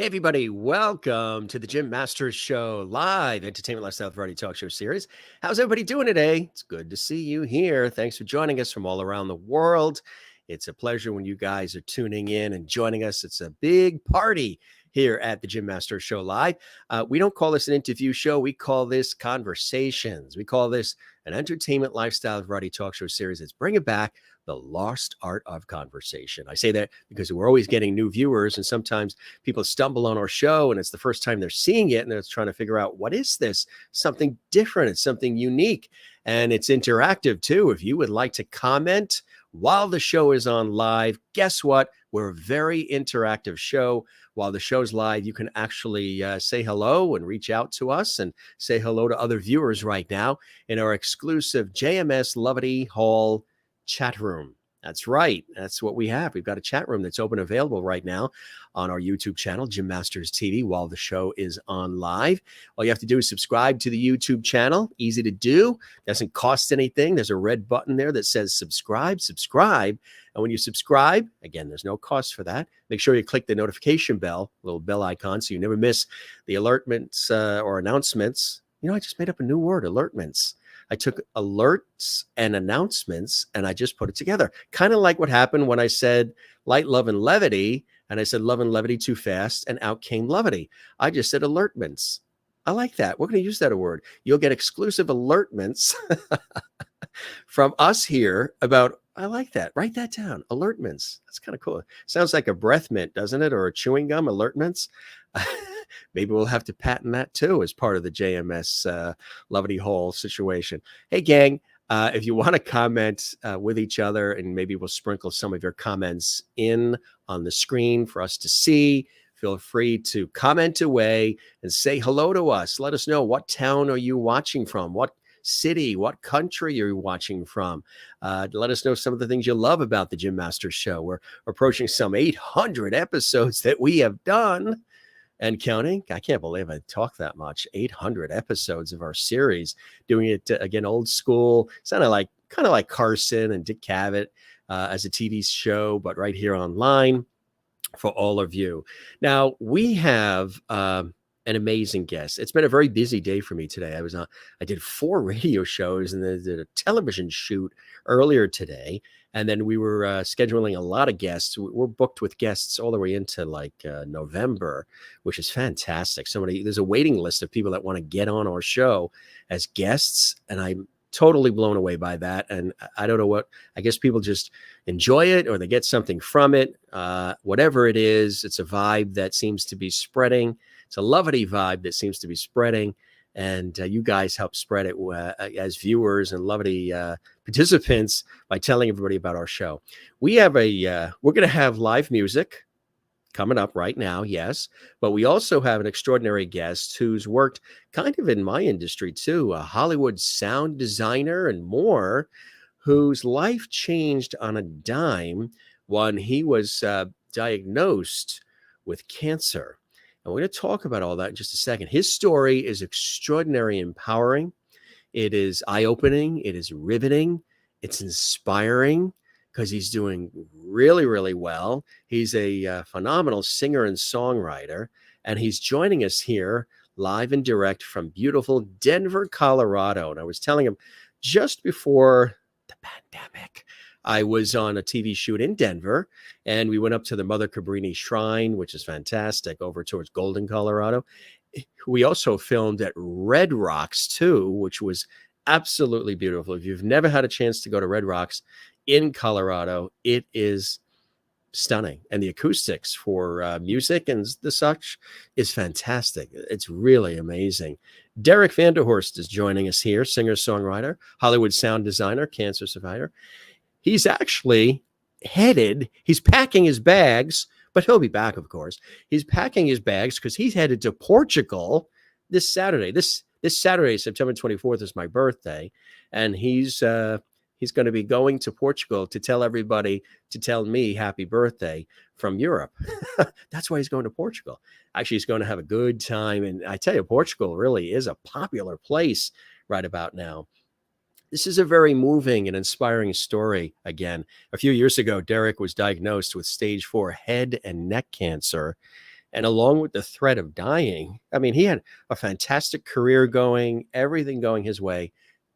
Hey, everybody, welcome to the Jim Masters Show, live entertainment lifestyle variety talk show series. How's everybody doing today? It's good to see you here. Thanks for joining us from all around the world. It's a pleasure when you guys are tuning in and joining us. It's a big party here at the Jim Masters Show Live. We don't call this an interview show. We call this conversations. We call this an entertainment lifestyle variety talk show series. It's bringing back the lost art of conversation. I say that because we're always getting new viewers, and sometimes people stumble on our show and it's the first time they're seeing it and they're trying to figure out, what is this? Something different. It's something unique, and it's interactive too. If you would like to comment while the show is on live, guess what? We're a very interactive show. While the show's live, you can actually say hello and reach out to us and say hello to other viewers right now in our exclusive JMS Lovity Hall chat room. That's right. That's what we have. We've got a chat room that's open, available right now on our YouTube channel, Jim Masters TV, while the show is on live. All you have to do is subscribe to the YouTube channel. Easy to do. Doesn't cost anything. There's a red button there that says subscribe. And when you subscribe, again, there's no cost for that. Make sure you click the notification bell, little bell icon, so you never miss the alertments or announcements. You know, I just made up a new word, alertments. I took alerts and announcements and I just put it together. Kind of like what happened when I said light, love, and levity, and I said love and levity too fast, and out came levity. I just said alertments. I like that. We're going to use that word. You'll get exclusive alertments from us here about, I like that. Write that down. Alertments. That's kind of cool. Sounds like a breath mint, doesn't it? Or a chewing gum, alertments. Maybe we'll have to patent that too as part of the JMS Lovity Hall situation. Hey, gang, if you want to comment with each other, and maybe we'll sprinkle some of your comments in on the screen for us to see, feel free to comment away and say hello to us. Let us know, what town are you watching from? What city, what country are you watching from? Let us know some of the things you love about the Jim Masters Show. We're approaching some 800 episodes that we have done and counting. I can't believe I talk that much. 800 episodes of our series, doing it again, old school, kind of like Carson and Dick Cavett as a TV show, but right here online for all of you. Now we have an amazing guest. It's been a very busy day for me today. I did 4 radio shows and then did a television shoot earlier today. And then we were scheduling a lot of guests. We're booked with guests all the way into like November, which is fantastic. There's a waiting list of people that want to get on our show as guests. And I'm totally blown away by that. And I don't know what, I guess people just enjoy it or they get something from it. Whatever it is, it's a vibe that seems to be spreading. It's a lovely vibe that seems to be spreading. And you guys help spread it as viewers and lovely participants by telling everybody about our show. We have we're going to have live music coming up right now, yes. But we also have an extraordinary guest who's worked kind of in my industry too, a Hollywood sound designer and more, whose life changed on a dime when he was diagnosed with cancer. And we're going to talk about all that in just a second. His story is extraordinarily empowering. It is eye-opening. It is riveting. It's inspiring because he's doing really, really well. He's a phenomenal singer and songwriter, and he's joining us here live and direct from beautiful Denver, Colorado. And I was telling him just before the pandemic, I was on a TV shoot in Denver, and we went up to the Mother Cabrini Shrine, which is fantastic, over towards Golden, Colorado. We also filmed at Red Rocks too, which was absolutely beautiful. If you've never had a chance to go to Red Rocks in Colorado, it is stunning. And the acoustics for music and the such is fantastic. It's really amazing. Derek Vanderhorst is joining us here, singer-songwriter, Hollywood sound designer, cancer survivor. He's actually he's packing his bags, but he'll be back, of course. He's packing his bags because he's headed to Portugal this Saturday. This Saturday, September 24th, is my birthday. And he's going to be going to Portugal to tell everybody to tell me happy birthday from Europe. That's why he's going to Portugal. Actually, he's going to have a good time. And I tell you, Portugal really is a popular place right about now. This is a very moving and inspiring story. Again, a few years ago, Derek was diagnosed with stage 4 head and neck cancer. And along with the threat of dying, I mean, he had a fantastic career going, everything going his way.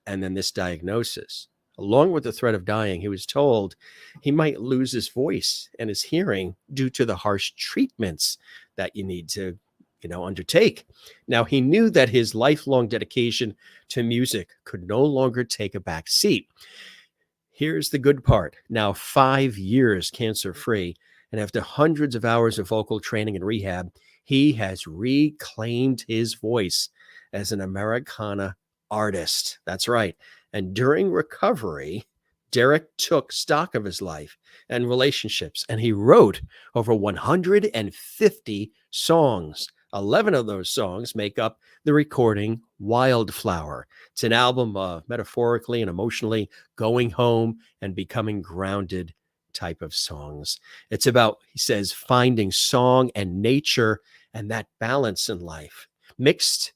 And then this diagnosis, along with the threat of dying, he was told he might lose his voice and his hearing due to the harsh treatments that you need to, undertake. Now, he knew that his lifelong dedication to music could no longer take a back seat. Here's the good part. Now, 5 years cancer-free, and after hundreds of hours of vocal training and rehab, he has reclaimed his voice as an Americana artist. That's right. And during recovery, Derek took stock of his life and relationships, and he wrote over 150 songs. 11 of those songs make up the recording Wildflower. It's an album of metaphorically and emotionally going home and becoming grounded type of songs. It's about, he says, finding song and nature and that balance in life mixed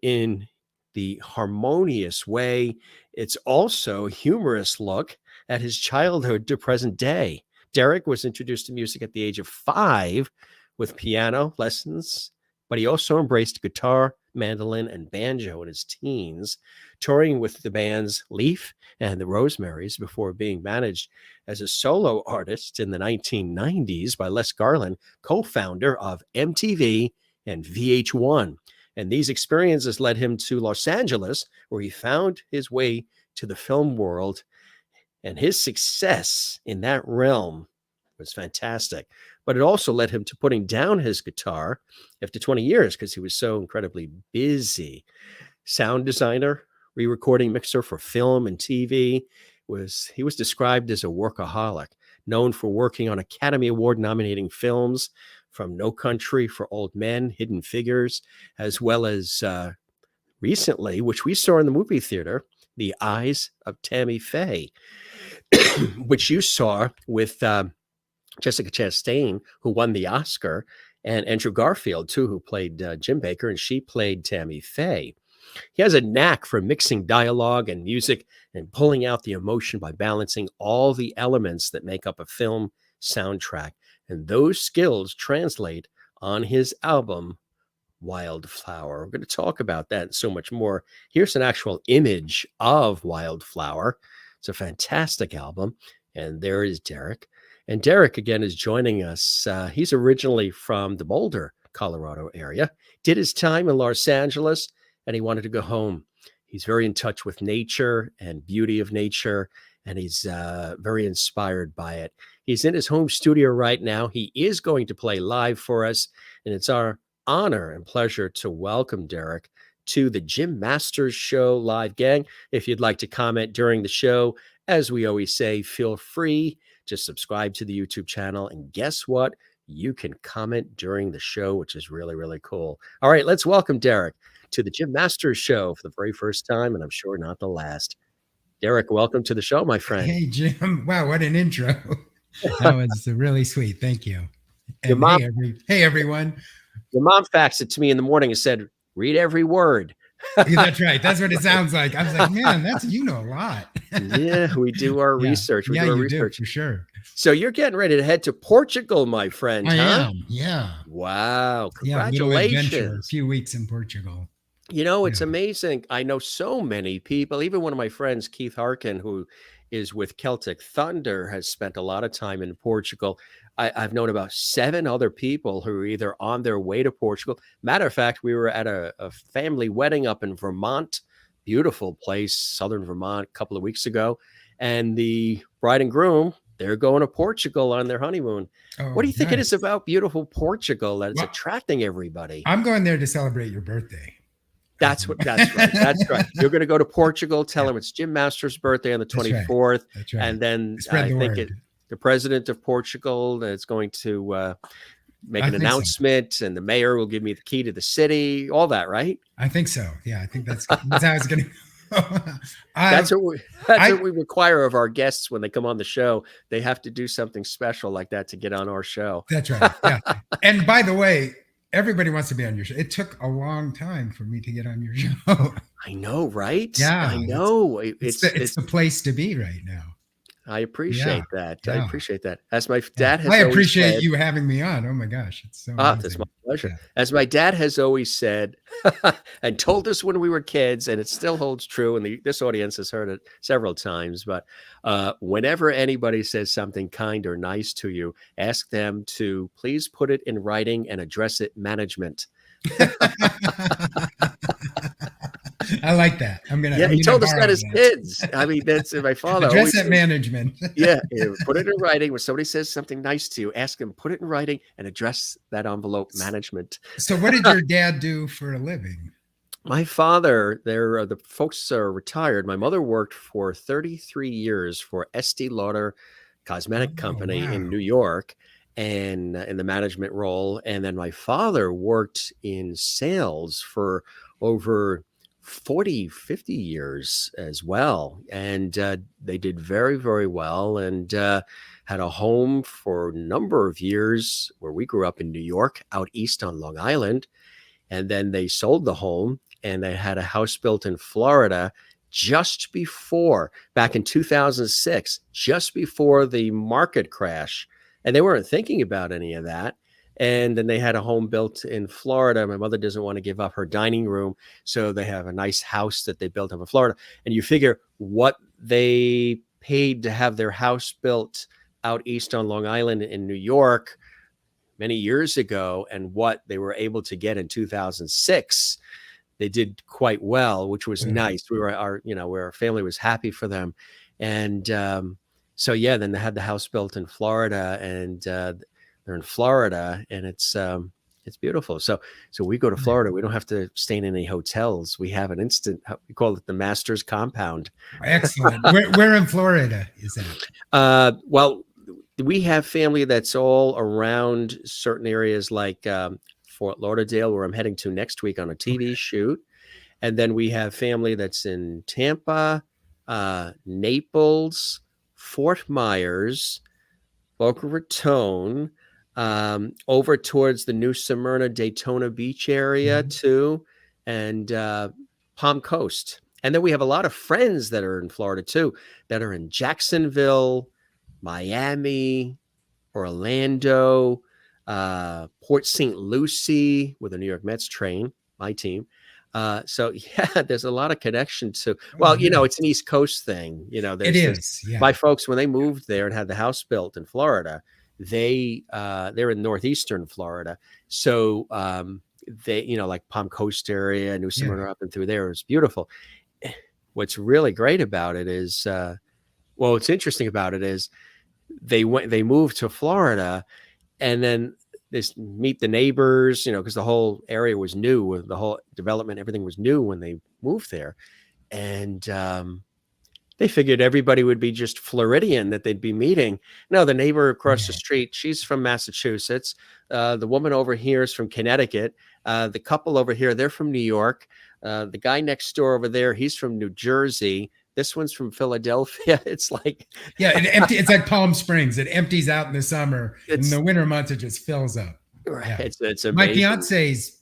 in the harmonious way. It's also a humorous look at his childhood to present day. Derek was introduced to music at the age of 5 with piano lessons, but he also embraced guitar, mandolin, and banjo in his teens, touring with the bands Leaf and the Rosemarys before being managed as a solo artist in the 1990s by Les Garland, co-founder of MTV and VH1. And these experiences led him to Los Angeles, where he found his way to the film world. And his success in that realm was fantastic. But it also led him to putting down his guitar after 20 years because he was so incredibly busy. Sound designer, re-recording mixer for film and TV. He was described as a workaholic, known for working on Academy Award nominating films from No Country for Old Men, Hidden Figures, as well as recently, which we saw in the movie theater, The Eyes of Tammy Faye, which you saw with Jessica Chastain, who won the Oscar, and Andrew Garfield, too, who played Jim Baker, and she played Tammy Faye. He has a knack for mixing dialogue and music and pulling out the emotion by balancing all the elements that make up a film soundtrack. And those skills translate on his album, Wildflower. We're going to talk about that and so much more. Here's an actual image of Wildflower. It's a fantastic album. And there is Derek. And Derek, again, is joining us. He's originally from the Boulder, Colorado area, did his time in Los Angeles, and he wanted to go home. He's very in touch with nature and beauty of nature, and he's very inspired by it. He's in his home studio right now. He is going to play live for us, and it's our honor and pleasure to welcome Derek to the Jim Masters Show live. Gang, if you'd like to comment during the show, as we always say, feel free. Just subscribe to the YouTube channel, and guess what? You can comment during the show, which is really, really cool. All right, let's welcome Derek to the Jim Masters Show for the very first time, and I'm sure not the last. Derek, welcome to the show, my friend. Hey, Jim. Wow, what an intro. That was really sweet. Thank you. And mom, hey, everyone. Your mom faxed it to me in the morning and said, read every word. That's right. That's what it sounds like. I was like, man, you know a lot. Yeah, we do our research. We do our research for sure. So you're getting ready to head to Portugal, my friend. I am. Yeah. Wow. Congratulations. Yeah, a few weeks in Portugal. It's amazing. I know so many people. Even one of my friends, Keith Harkin, who is with Celtic Thunder, has spent a lot of time in Portugal. I've known about 7 other people who are either on their way to Portugal. Matter of fact, we were at a family wedding up in Vermont, beautiful place, southern Vermont, a couple of weeks ago. And the bride and groom, they're going to Portugal on their honeymoon. Oh, what do you think it is about beautiful Portugal that it's attracting everybody? I'm going there to celebrate your birthday. That's right. That's right. You're going to go to Portugal, tell them it's Jim Masters' birthday on the 24th. That's right. And then I think the president of Portugal is going to make an announcement, and the mayor will give me the key to the city, all that, right? I think so. Yeah, I think that's how it's going to go. That's what we require of our guests when they come on the show. They have to do something special like that to get on our show. That's right. Yeah. And by the way, everybody wants to be on your show. It took a long time for me to get on your show. I know, right? Yeah. I know. It's the place to be right now. I Yeah. appreciate that. I Yeah. appreciate that. As my Yeah. dad I has always appreciate said, you having me on. Oh my gosh. It's so that's my amazing. pleasure. Yeah. As my dad has always said and told us when we were kids, and it still holds true, and this audience has heard it several times, but whenever anybody says something kind or nice to you, ask them to please put it in writing and address it management. I like that. Yeah, I'm he gonna told us that borrow as kids. I mean, that's my that. father Address always that said, management. yeah, put it in writing. When somebody says something nice to you, ask them, put it in writing and address that envelope management. So what did your dad do for a living? My father, the folks are retired. My mother worked for 33 years for Estee Lauder Cosmetic Oh, Company wow. in New York and in the management role. And then my father worked in sales for over 40, 50 years as well. And they did very, very well and had a home for a number of years where we grew up in New York, out east on Long Island. And then they sold the home and they had a house built in Florida just before, back in 2006, just before the market crash. And they weren't thinking about any of that. And then they had a home built in Florida. My mother doesn't want to give up her dining room. So they have a nice house that they built up in Florida. And you figure what they paid to have their house built out east on Long Island in New York many years ago and what they were able to get in 2006, they did quite well, which was Good. nice. We were where our family was happy for them. And so, yeah, then they had the house built in Florida and they're in Florida and it's beautiful. So we go to Florida. We don't have to stay in any hotels. We have an instant, we call it the Master's Compound. Excellent. Where in Florida is that? Well, we have family that's all around certain areas like Fort Lauderdale, where I'm heading to next week on a TV shoot. And then we have family that's in Tampa, Naples, Fort Myers, Boca Raton, over towards the New Smyrna, Daytona Beach area too, and Palm Coast. And then we have a lot of friends that are in Florida too, that are in Jacksonville, Miami, Orlando, Port St. Lucie with the New York Mets train, my team. So yeah, there's a lot of connection to, well, it's an East Coast thing. It is. Yeah. My folks, when they moved there and had the house built in Florida, they're in northeastern Florida. So they, like Palm Coast area, New Smyrna up and through there is beautiful. What's really great about it is, what's interesting about it is they moved to Florida and then they meet the neighbors, because the whole area was new, the whole development, everything was new when they moved there. And they figured everybody would be just Floridian that they'd be meeting. No, the neighbor across the street, she's from Massachusetts. The woman over here is from Connecticut. The couple over here, they're from New York. The guy next door over there, he's from New Jersey. This one's from Philadelphia. It's like, it's like Palm Springs. It empties out in the summer. In the winter months, it just fills up. Right. Yeah. It's amazing. My fiance's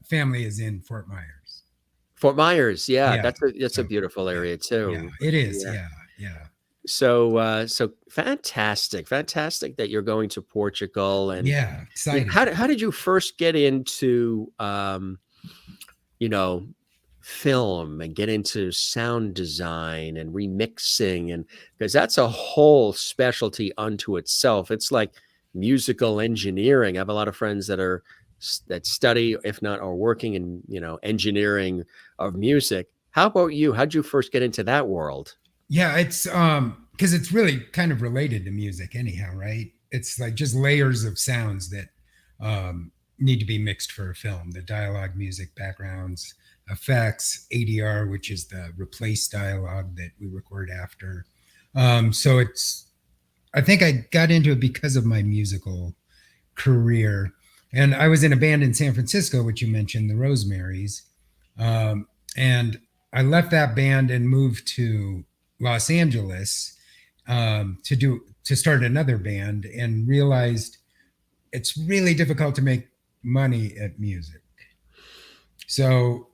family is in Fort Myers. Fort Myers, yeah. That's a beautiful area too. Yeah, it is. Yeah. So fantastic that you're going to Portugal and exciting. How did you first get into film and get into sound design and remixing, and because that's a whole specialty unto itself. It's like musical engineering. I have a lot of friends that study, if not are working in engineering of music. How about you? How'd you first get into that world? Yeah, it's because it's really kind of related to music anyhow, right? It's like just layers of sounds that need to be mixed for a film. The dialogue, music, backgrounds, effects, ADR, which is the replace dialogue that we record after. So I think I got into it because of my musical career. And I was in a band in San Francisco, which you mentioned, the Rosemarys. And I left that band and moved to Los Angeles to start another band, and realized it's really difficult to make money at music. So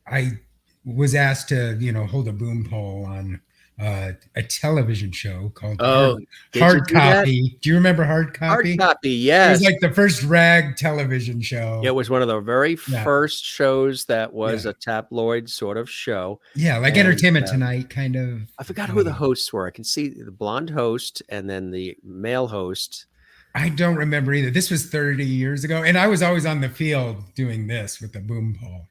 I was asked to, hold a boom pole on a television show called Oh, did you Hard do that? Copy. Do you remember Hard Hard Copy? copy, It was yes. like the first rag television It show. was one of the very Yeah, first shows that yeah, was a tabloid sort of show, yeah, like and, Entertainment Tonight, kind of. I forgot who the Um, hosts were. I can see the blonde host and then the male host. I don't remember either. This was 30 years ago, and I was always on the field doing this with the boom pole.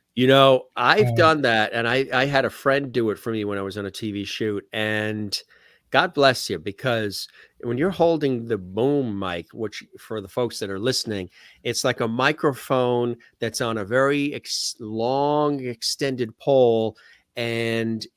I've Uh, done that, and I had a friend do it for me when I was on a TV shoot, and God bless you, because when you're holding the boom mic, which for the folks that are listening, it's like a microphone that's on a very long, extended pole, and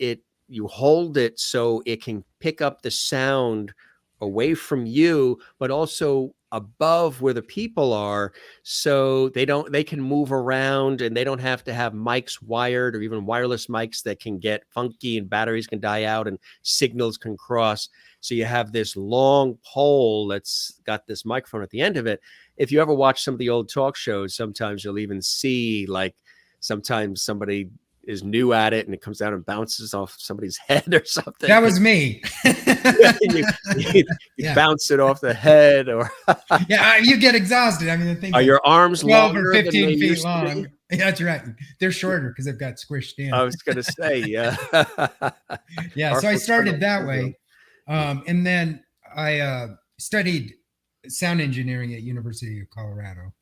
you hold it so it can pick up the sound away from you, but also above where the people are, so they can move around and they don't have to have mics wired or even wireless mics that can get funky and batteries can die out and signals can cross. So you have this long pole that's got this microphone at the end of it. If you ever watch some of the old talk shows, sometimes you'll even see, like, sometimes somebody is new at it and it comes down and bounces off somebody's head or something. that was me. you Yeah, bounce it off the head, or yeah. You get exhausted. I mean, the thing's are like your arms 12 or longer than 15 they feet used to long. be? Yeah, that's right. They're shorter because they've got squished in. I was gonna say, yeah. Yeah, Our so I folks don't started that know. way, and then I studied sound engineering at University of Colorado,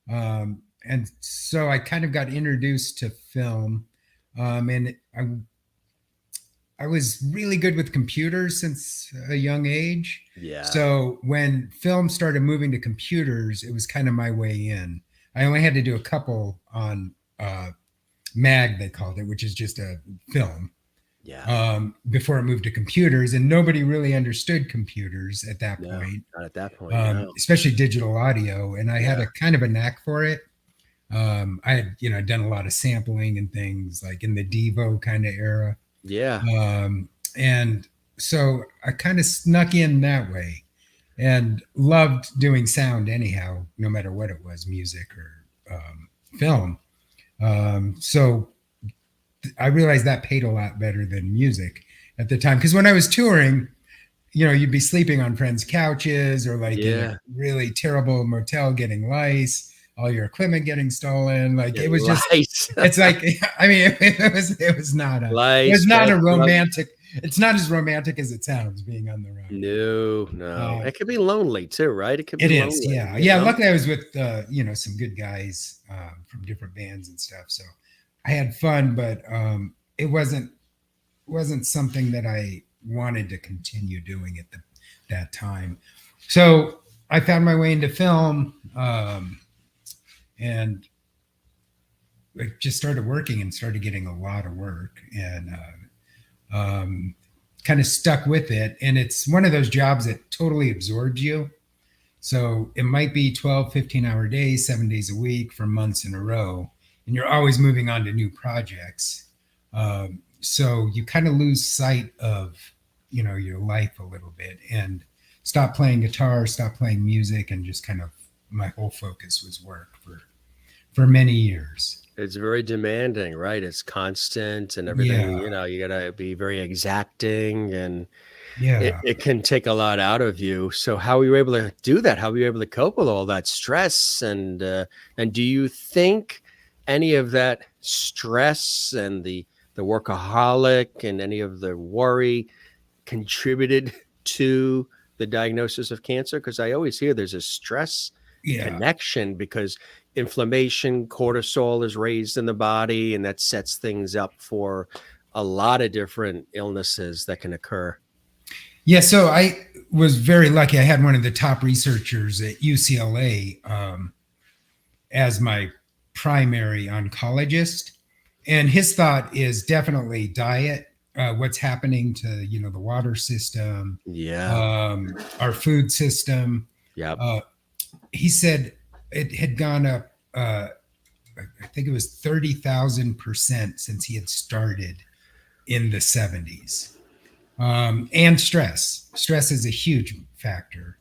and so I kind of got introduced to film, and I was really good with computers since a young age. Yeah. So when film started moving to computers, it was kind of my way in. I only had to do a couple on MAG, they called it, which is just a film, Yeah. before it moved to computers. And nobody really understood computers at that No, point, not at that point. No. especially digital audio. And I had Yeah. a kind of a knack for it. I had, done a lot of sampling and things like in the Devo kind of era. Yeah. And so I kind of snuck in that way and loved doing sound anyhow, no matter what it was, music or film. So I realized that paid a lot better than music at the time. Because when I was touring, you'd be sleeping on friends' couches or like in Yeah. a really terrible motel getting lice, all your equipment getting stolen. Like Yeah, it was just, lights. it's like, I mean, it was not a Lights, a bed bugs. romantic, it's not as romantic as it sounds being on the road. No. It could be lonely too, right? It could It be is, lonely. yeah, you yeah. know? Luckily, I was with some good guys from different bands and stuff, so I had fun. But it wasn't something that I wanted to continue doing at that time. So I found my way into film, and I just started working and started getting a lot of work, and kind of stuck with it. And it's one of those jobs that totally absorbs you. So it might be 12, 15-hour days, 7 days a week for months in a row. And you're always moving on to new projects. So you kind of lose sight of, your life a little bit and stop playing guitar, stop playing music, and just kind of my whole focus was work for many years. It's very demanding, right? It's constant and everything. Yeah. You gotta be very exacting, and Yeah. it can take a lot out of you. So how were you able to do that? How were you able to cope with all that stress? And do you think any of that stress and the workaholic and any of the worry contributed to the diagnosis of cancer? Because I always hear there's a stress connection, because inflammation, cortisol is raised in the body, and that sets things up for a lot of different illnesses that can occur. Yeah, so I was very lucky. I had one of the top researchers at UCLA as my primary oncologist, and his thought is definitely diet. What's happening to the water system, our food system. He said it had gone up. I think it was 30,000% since he had started in the 70s. And stress. Stress is a huge factor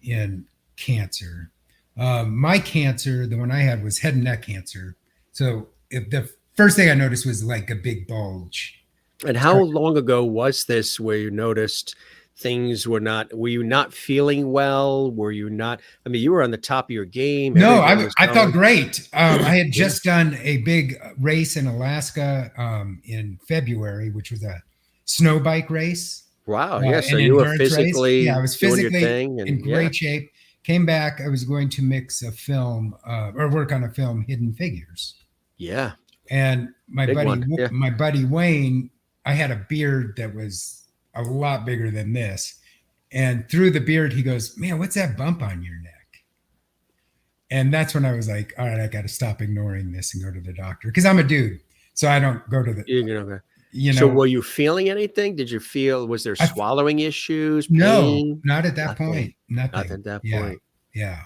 in cancer. My cancer, the one I had, was head and neck cancer. So if the first thing I noticed was like a big bulge And how long ago was this where you noticed things were you not feeling well? Were you not, I mean, you were on the top of your game. No, Everything was I felt going. great. I had Yeah. just done a big race in Alaska in February, which was a snow bike race, Wow. Yeah. So an you were endurance race. Yeah, I physically was doing your physically thing, in and yeah. great shape. Came back. I was going to mix a film or work on a film, Hidden Figures. Yeah. And Big one. Yeah. my buddy Wayne, I had a beard that was a lot bigger than this. And through the beard, he goes, "Man, what's that bump on your neck?" And that's when I was like, "All right, I got to stop ignoring this and go to the doctor." Because I'm a dude. So I don't go to the, You know, you so know, were you feeling anything? Did you feel, was there I, swallowing issues, no, pain? not at that Nothing. point. Not Nothing. at that Yeah. point. Yeah.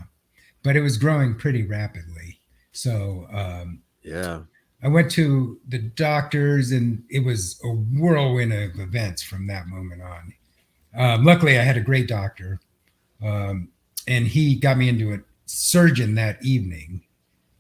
But it was growing pretty rapidly. So Yeah. I went to the doctors and it was a whirlwind of events from that moment on. Luckily, I had a great doctor, and he got me into a surgeon that evening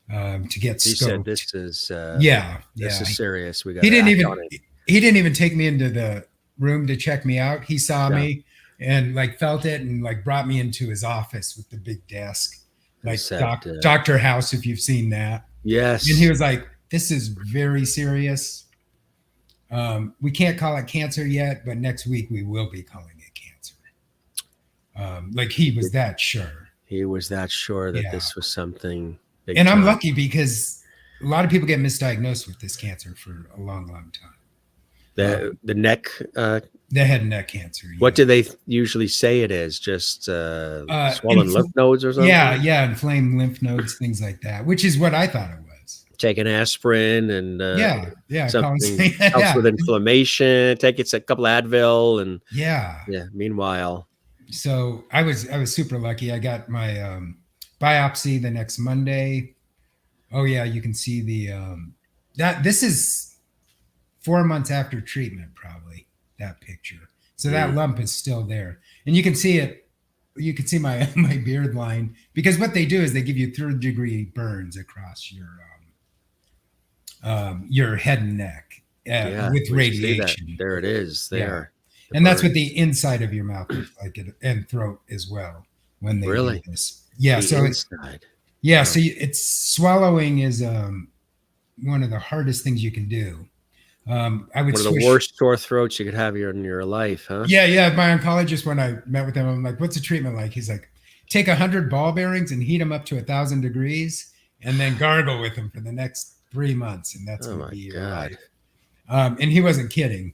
to get He said, scoped. this is Yeah. serious. We got He to didn't act even on it. he didn't even take me into the room to check me out. He saw No. me and like felt it and like brought me into his office with the big desk, And like said, Doctor House, if you've seen that. yes. And he was like, "This is very serious. We can't call it cancer yet, but next week we will be calling it cancer." Like he was that sure. He was that sure that Yeah. this was something big And I'm time. lucky because a lot of people get misdiagnosed with this cancer for a long, long time. The neck, The head and neck cancer. what do they usually say it is? Just swollen lymph nodes or something? Yeah, inflamed lymph nodes, things like that, which is what I thought it was. Take an aspirin and something helps yeah. with inflammation. Take a couple Advil and Yeah. Meanwhile, So I was super lucky. I got my biopsy the next Monday. Oh yeah, you can see the that this is 4 months after treatment, probably, that picture. So that lump is still there. And you can see it, you can see my my beard line, because what they do is they give you 3rd-degree burns across your head and neck with we see that. radiation. There it is. There. The And that's burn. what the inside of your mouth looks like, and throat as well when they Really? do this. Yeah, The so it's inside. so it's swallowing is one of the hardest things you can do. I would One of the worst sore throats you could have in your life, huh? Yeah. My oncologist, when I met with him, I'm like, "What's the treatment like?" He's like, "Take 100 ball bearings and heat them up to 1,000 degrees, and then gargle with them for the next 3 months, and that's going to be your life." And he wasn't kidding.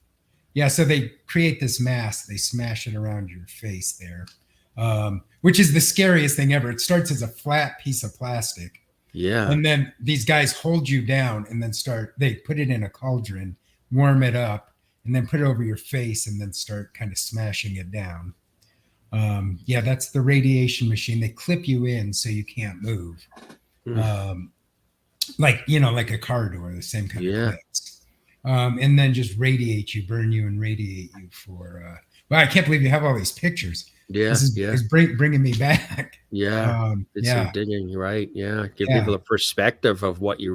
Yeah, so they create this mask, they smash it around your face there, which is the scariest thing ever. It starts as a flat piece of plastic. Yeah. And then these guys hold you down and then they put it in a cauldron, warm it up, and then put it over your face and then start kind of smashing it down. That's the radiation machine. They clip you in so you can't move. Like a car door, the same kind of clips. And then just radiate you, burn you, and radiate you for. Well, I can't believe you have all these pictures. Yeah, this is bringing me back. Yeah, it's some digging, right? Yeah, give people a perspective of what you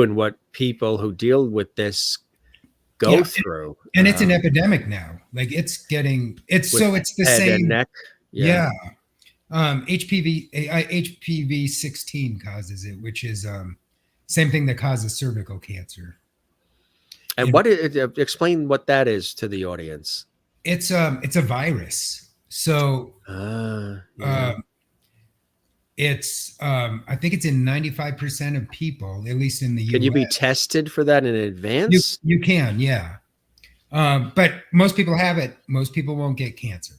and what people who deal with this go through. And it's an epidemic now. Like it's the head same and neck. Yeah. HPV 16 causes it, which is same thing that causes cervical cancer. And explain what that is to the audience. It's a virus. So it's I think it's in 95% of people, at least in the US. Can you be tested for that in advance? You can, yeah. But most people have it. Most people won't get cancer,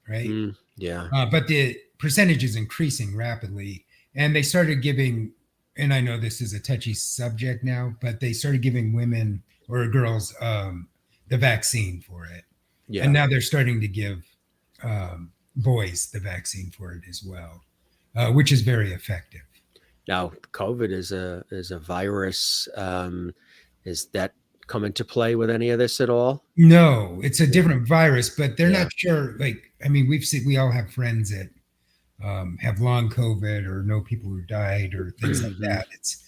right? But the percentage is increasing rapidly. And they started giving, and I know this is a touchy subject now, but they started giving women or girls the vaccine for it. Yeah. And now they're starting to give boys the vaccine for it as well, which is very effective. Now, COVID is a virus. Is that come into play with any of this at all? No, it's a different virus, but they're not sure. Like, I mean, we all have friends that have long COVID or know people who died or things like that. It's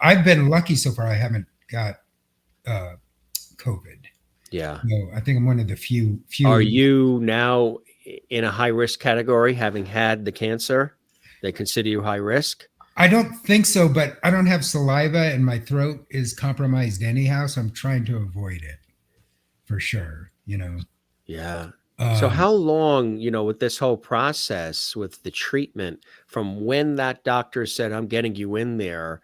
I've been lucky so far. I haven't got COVID. Yeah. So I think I'm one of the few. Are you now in a high risk category, having had the cancer? They consider you high risk? I don't think so, but I don't have saliva and my throat is compromised anyhow, so I'm trying to avoid it for sure. Yeah. So Um, how long, with this whole process, with the treatment, from when that doctor said, I'm getting you in there,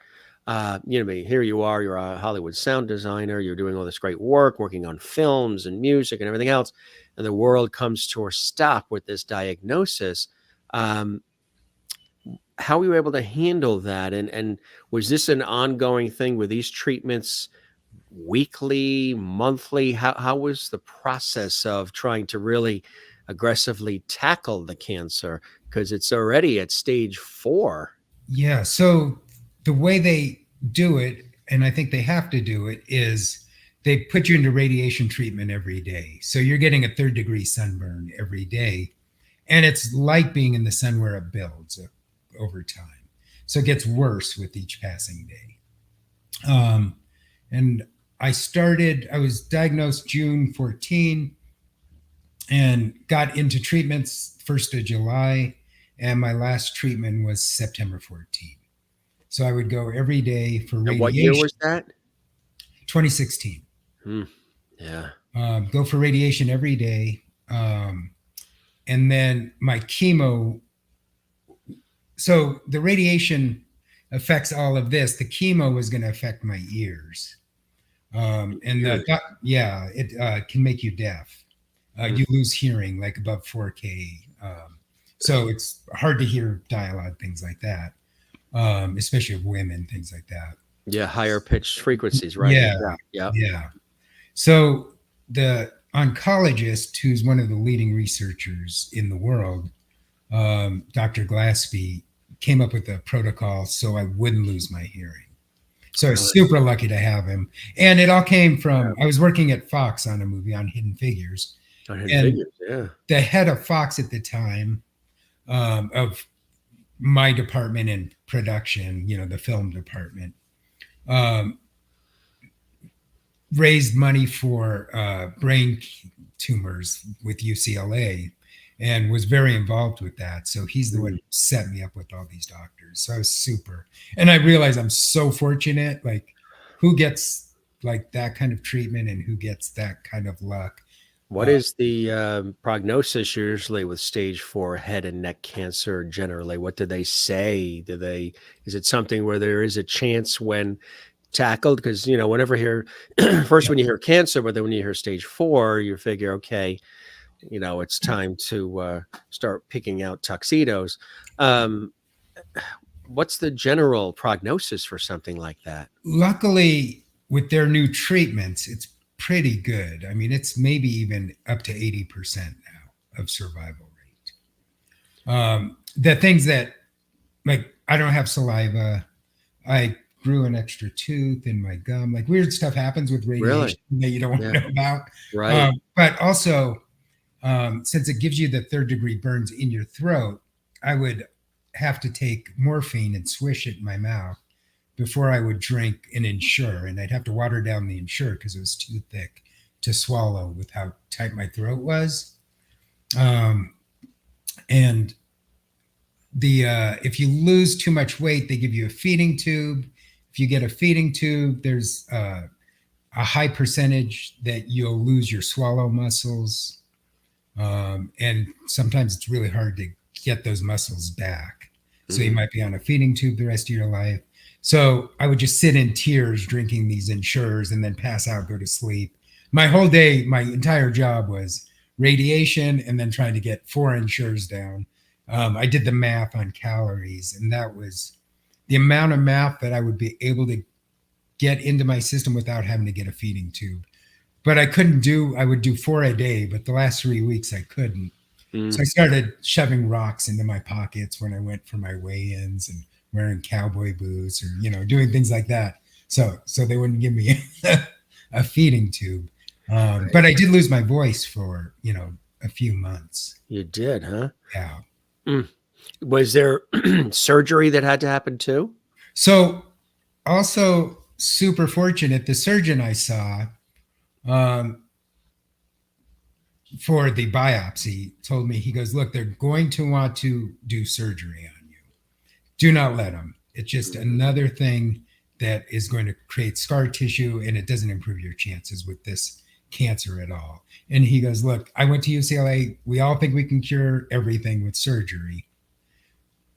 here you are, you're a Hollywood sound designer, you're doing all this great work, working on films and music and everything else, and the world comes to a stop with this diagnosis. Um, how were you able to handle that? And was this an ongoing thing with these treatments weekly, monthly? How was the process of trying to really aggressively tackle the cancer? Because it's already at stage 4. yeah. So the way they do it, and I think they have to do it, is they put you into radiation treatment every day. So you're getting a 3rd-degree sunburn every day. And it's like being in the sun where it builds over time. So it gets worse with each passing day. And I was diagnosed June 14 and got into treatments 1st of July. And my last treatment was September 14. So I would go every day for And what year radiation. was that? 2016. Yeah. Go for radiation every day. And then my chemo. So the radiation affects all of this. The chemo was going to affect my ears. It can make you deaf. You lose hearing like above 4K. So it's hard to hear dialogue, things like that, especially of women, things like that. Yeah, higher pitched frequencies, right? Yeah. So the oncologist, who's one of the leading researchers in the world, Dr. Glaspie, came up with a protocol so I wouldn't lose my hearing. So I was super lucky to have him. And it all came from, I was working at Fox on a movie on Hidden Figures. The head of Fox at the time, of my department in production, the film department, raised money for brain tumors with UCLA and was very involved with that. So he's the one who set me up with all these doctors. So I was super, and I realized I'm so fortunate. Like, who gets like that kind of treatment and who gets that kind of luck? What is the prognosis usually with stage 4 head and neck cancer generally? What do they say? Is it something where there is a chance when tackled? Because, whenever you hear, first when you hear cancer, but then when you hear stage 4, you figure, okay, it's time to start picking out tuxedos. What's the general prognosis for something like that? Luckily, with their new treatments, it's pretty good. I mean, it's maybe even up to 80% now of survival rate. The things that, like, I don't have saliva. I grew an extra tooth in my gum. Like, weird stuff happens with radiation that you don't want to know about. Right. But also, since it gives you the 3rd-degree burns in your throat, I would have to take morphine and swish it in my mouth before I would drink an Ensure, and I'd have to water down the Ensure because it was too thick to swallow with how tight my throat was. And if you lose too much weight, they give you a feeding tube. If you get a feeding tube, there's a high percentage that you'll lose your swallow muscles. And sometimes it's really hard to get those muscles back. So you might be on a feeding tube the rest of your life. So I would just sit in tears drinking these Ensures and then pass out, go to sleep. My whole day, my entire job was radiation and then trying to get 4 Ensures down. I did the math on calories, and that was the amount of math that I would be able to get into my system without having to get a feeding tube. But I would do 4 a day, but the last 3 weeks I couldn't. So I started shoving rocks into my pockets when I went for my weigh-ins and wearing cowboy boots or, doing things like that. So they wouldn't give me a feeding tube. But I did lose my voice for, a few months. You did, huh? Yeah. Was there surgery that had to happen too? So also super fortunate, the surgeon I saw um, for the biopsy, told me, he goes, look, they're going to want to do surgery on you. Do not let them. It's just another thing that is going to create scar tissue, and it doesn't improve your chances with this cancer at all. And he goes, look, I went to UCLA. We all think we can cure everything with surgery.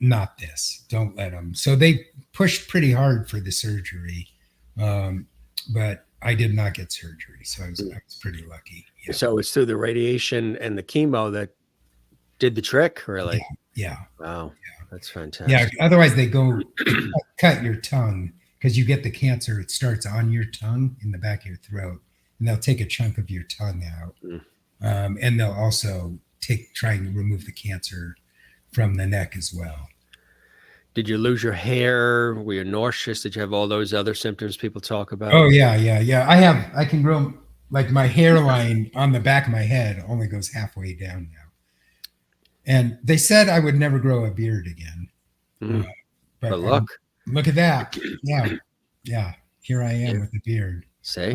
Not this. Don't let them. So they pushed pretty hard for the surgery. But I did not get surgery. So I was pretty lucky. Yeah. So it's through the radiation and the chemo that did the trick, really? Yeah. Wow. Yeah. That's fantastic. Yeah. Otherwise, they go cut your tongue, because you get the cancer. It starts on your tongue in the back of your throat, and they'll take a chunk of your tongue out. And they'll also try and remove the cancer from the neck as well. Did you lose your hair? Were you nauseous? Did you have all those other symptoms people talk about? Oh, yeah. I can grow, like, my hairline on the back of my head only goes halfway down now. And they said I would never grow a beard again. But look. Look at that. Yeah. Here I am with a beard. See?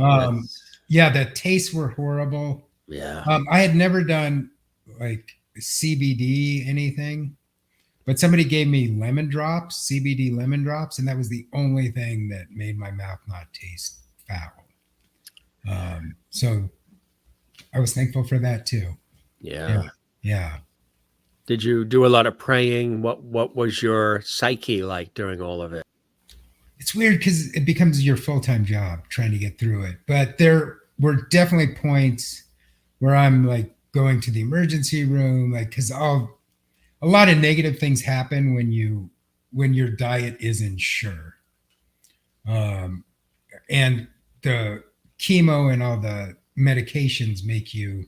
Yeah, the tastes were horrible. Yeah. I had never done like CBD anything, but somebody gave me CBD lemon drops, and that was the only thing that made my mouth not taste foul. So I was thankful for that too. Yeah. Did you do a lot of praying? What was your psyche like during all of it? It's weird because it becomes your full-time job trying to get through it. But there were definitely points where I'm like going to the emergency room, like, because a lot of negative things happen when your diet isn't sure. And the chemo and all the medications make you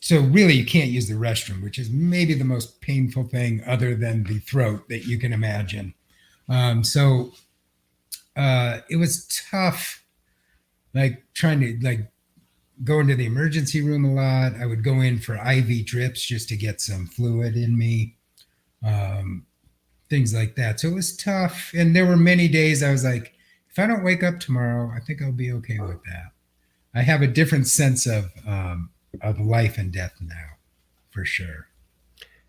so really you can't use the restroom, which is maybe the most painful thing other than the throat that you can imagine. So it was tough, like trying to like go into the emergency room a lot. I would go in for IV drips just to get some fluid in me, things like that. So it was tough. And there were many days I was like, if I don't wake up tomorrow, I think I'll be okay with that. I have a different sense of life and death now, for sure.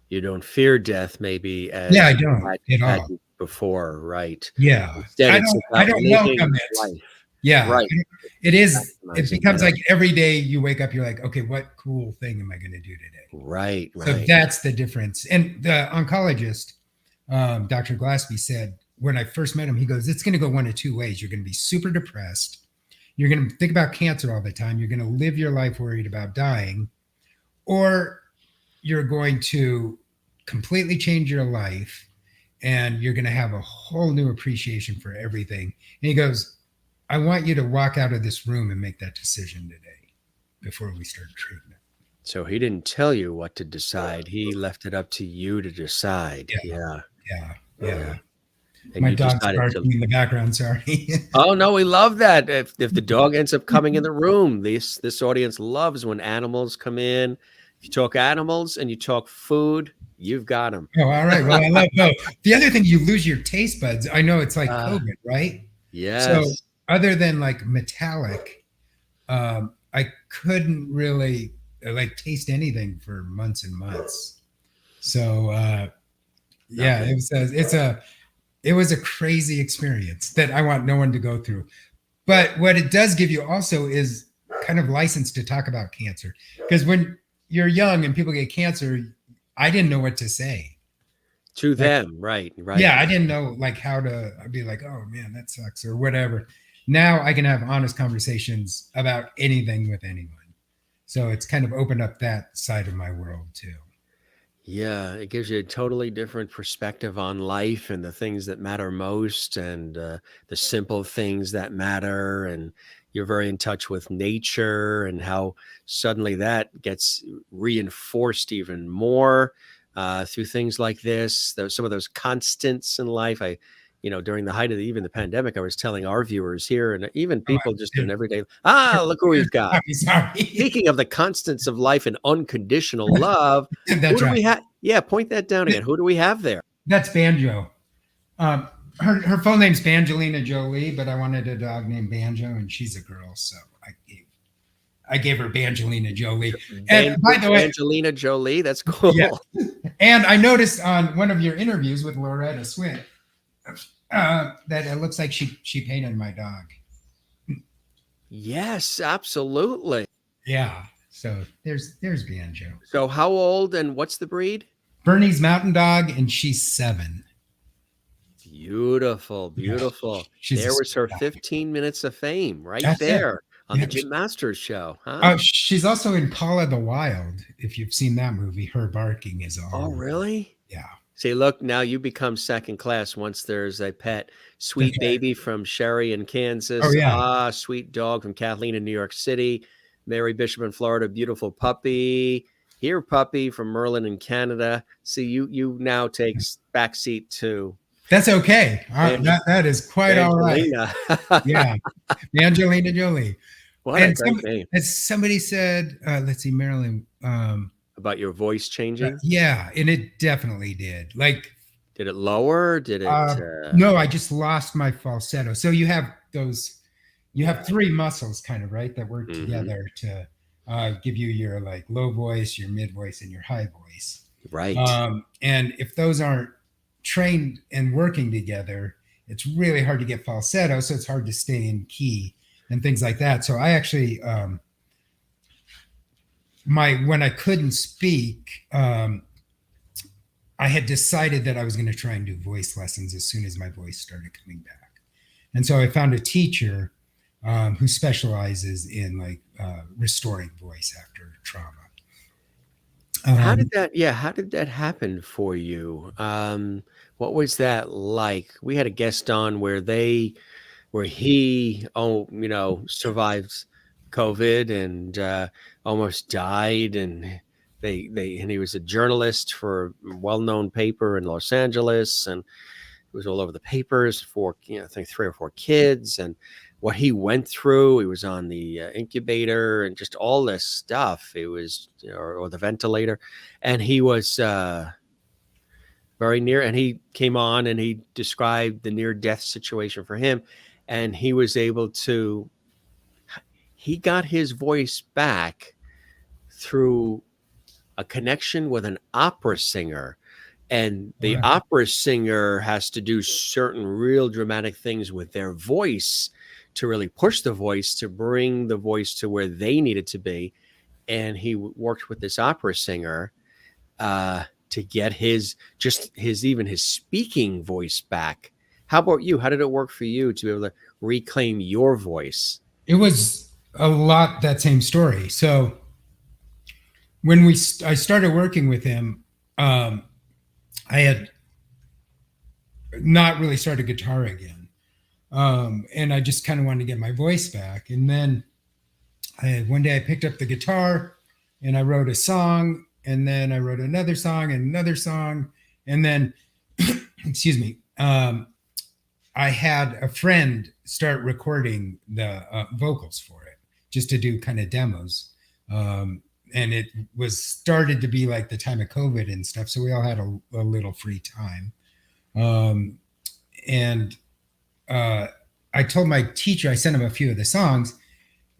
You don't fear death, maybe, as I don't at all before, right? Yeah, I don't welcome it. Life. Yeah, right. It is. It becomes like every day you wake up, you're like, okay, what cool thing am I going to do today? Right. So that's the difference. And the oncologist, Dr. Glaspie, said when I first met him, he goes, it's going to go one of two ways. You're going to be super depressed. You're going to think about cancer all the time. You're going to live your life worried about dying, or you're going to completely change your life and you're going to have a whole new appreciation for everything. And he goes, I want you to walk out of this room and make that decision today before we start treatment. So he didn't tell you what to decide. He left it up to you to decide. Yeah. And my dog's barking in the background. Sorry. Oh no, we love that. If the dog ends up coming in the room, this audience loves when animals come in. If you talk animals and you talk food, you've got them. Oh, all right. Well, I love both. The other thing, you lose your taste buds. I know it's like COVID, right? Yes. So other than like metallic, I couldn't really like taste anything for months and months. So it was a crazy experience that I want no one to go through. But what it does give you also is kind of license to talk about cancer. Because when you're young and people get cancer, I didn't know what to say. To them, right. Yeah, I didn't know like how to, I'd be like, oh man, that sucks or whatever. Now I can have honest conversations about anything with anyone. So it's kind of opened up that side of my world too. Yeah, it gives you a totally different perspective on life and the things that matter most, and the simple things that matter. And you're very in touch with nature and how suddenly that gets reinforced even more through things like this. Some of those constants in life. During the height of even the pandemic, I was telling our viewers here, and even people just in everyday, look who we've got. Sorry. Speaking of the constants of life and unconditional love, who do we have? Yeah, point that down again. Who do we have there? That's Banjo. her full name's Bangelina Jolie, but I wanted a dog named Banjo, and she's a girl, so I gave her Bangelina Jolie. And by the way, Angelina Jolie, that's cool. yeah. And I noticed on one of your interviews with Loretta Swit that it looks like she painted my dog. Yes, absolutely. Yeah. So there's Banjo. So how old and what's the breed? Bernie's Mountain Dog, and she's 7. Beautiful, beautiful. Yeah, there was her 15 minutes of fame right That's there on yeah, the Jim Masters show. Huh? Oh, she's also in Paula the Wild. If you've seen that movie, her barking is all. Oh, really? Yeah. See, look, now you become second class once there's a pet. Sweet baby from Sherry in Kansas. Oh, yeah. Sweet dog from Kathleen in New York City. Mary Bishop in Florida. Beautiful puppy. Here, puppy from Merlin in Canada. See, you now take backseat to. That's okay. That is quite Angelina. all right. Yeah. Angelina Jolie. What a great name. As somebody said, let's see, Marilyn. About your voice changing? Yeah, and it definitely did. Like, did it lower? Did it? No, I just lost my falsetto. So you have 3 muscles kind of, right, that work together to give you your like low voice, your mid voice, and your high voice. Right. And if those aren't trained and working together, it's really hard to get falsetto. So it's hard to stay in key and things like that. So I actually, when I couldn't speak, I had decided that I was going to try and do voice lessons as soon as my voice started coming back. And so I found a teacher who specializes in like restoring voice after trauma. How did that happen for you? What was that like? We had a guest on where he survived COVID and almost died, and he was a journalist for a well-known paper in Los Angeles, and it was all over the papers for I think 3 or 4 kids, and what he went through. He was on the incubator and just all this stuff. It was or the ventilator, and he was very near. And he came on and he described the near-death situation for him, and he was able to. He got his voice back through a connection with an opera singer. And the opera singer has to do certain real dramatic things with their voice to really push the voice, to bring the voice to where they need it to be. And he worked with this opera singer to get his speaking voice back. How about you? How did it work for you to be able to reclaim your voice? It was a lot that same story. So when I started working with him, I had not really started guitar again. And I just kind of wanted to get my voice back. And then one day I picked up the guitar and I wrote a song, and then I wrote another song and another song. And then, excuse me, I had a friend start recording the vocals for it just to do kind of demos. And it was started to be like the time of COVID and stuff. So we all had a little free time. And I told my teacher, I sent him a few of the songs,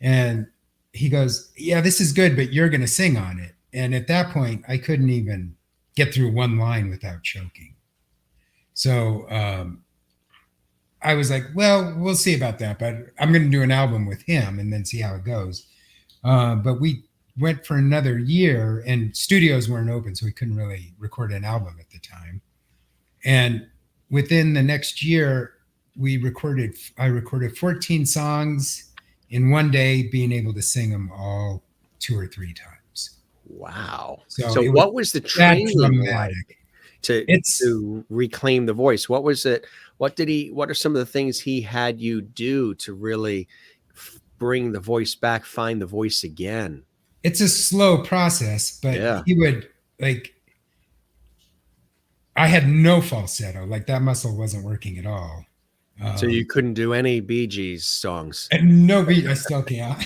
and he goes, yeah, this is good, but you're going to sing on it. And at that point, I couldn't even get through one line without choking. So I was like, well, we'll see about that, but I'm going to do an album with him and then see how it goes. But we went for another year, and studios weren't open, so we couldn't really record an album at the time. And within the next year, I recorded 14 songs in one day, being able to sing them all 2 or 3 times. Wow. So what was the training like to reclaim the voice? What was it? What are some of the things he had you do to really bring the voice back, find the voice again? It's a slow process, but he would I had no falsetto, like that muscle wasn't working at all. So you couldn't do any Bee Gees songs? No, I still can't.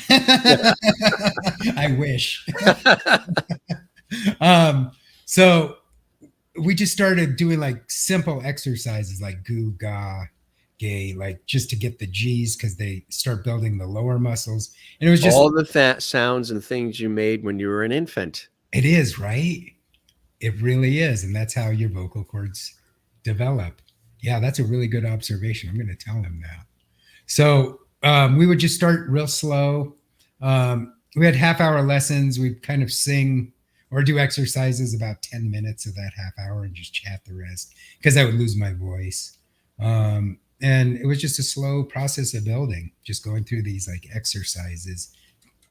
I wish. So we just started doing like simple exercises like goo, ga, gay, like just to get the G's because they start building the lower muscles. And it was just, All the sounds and things you made when you were an infant. it is, right? It really is. And that's how your vocal cords develop. Yeah, that's a really good observation. I'm going to tell him that. So we would just start real slow. We had half-hour lessons. We'd kind of sing or do exercises about 10 minutes of that half hour and just chat the rest because I would lose my voice. And it was just a slow process of building, just going through these like exercises,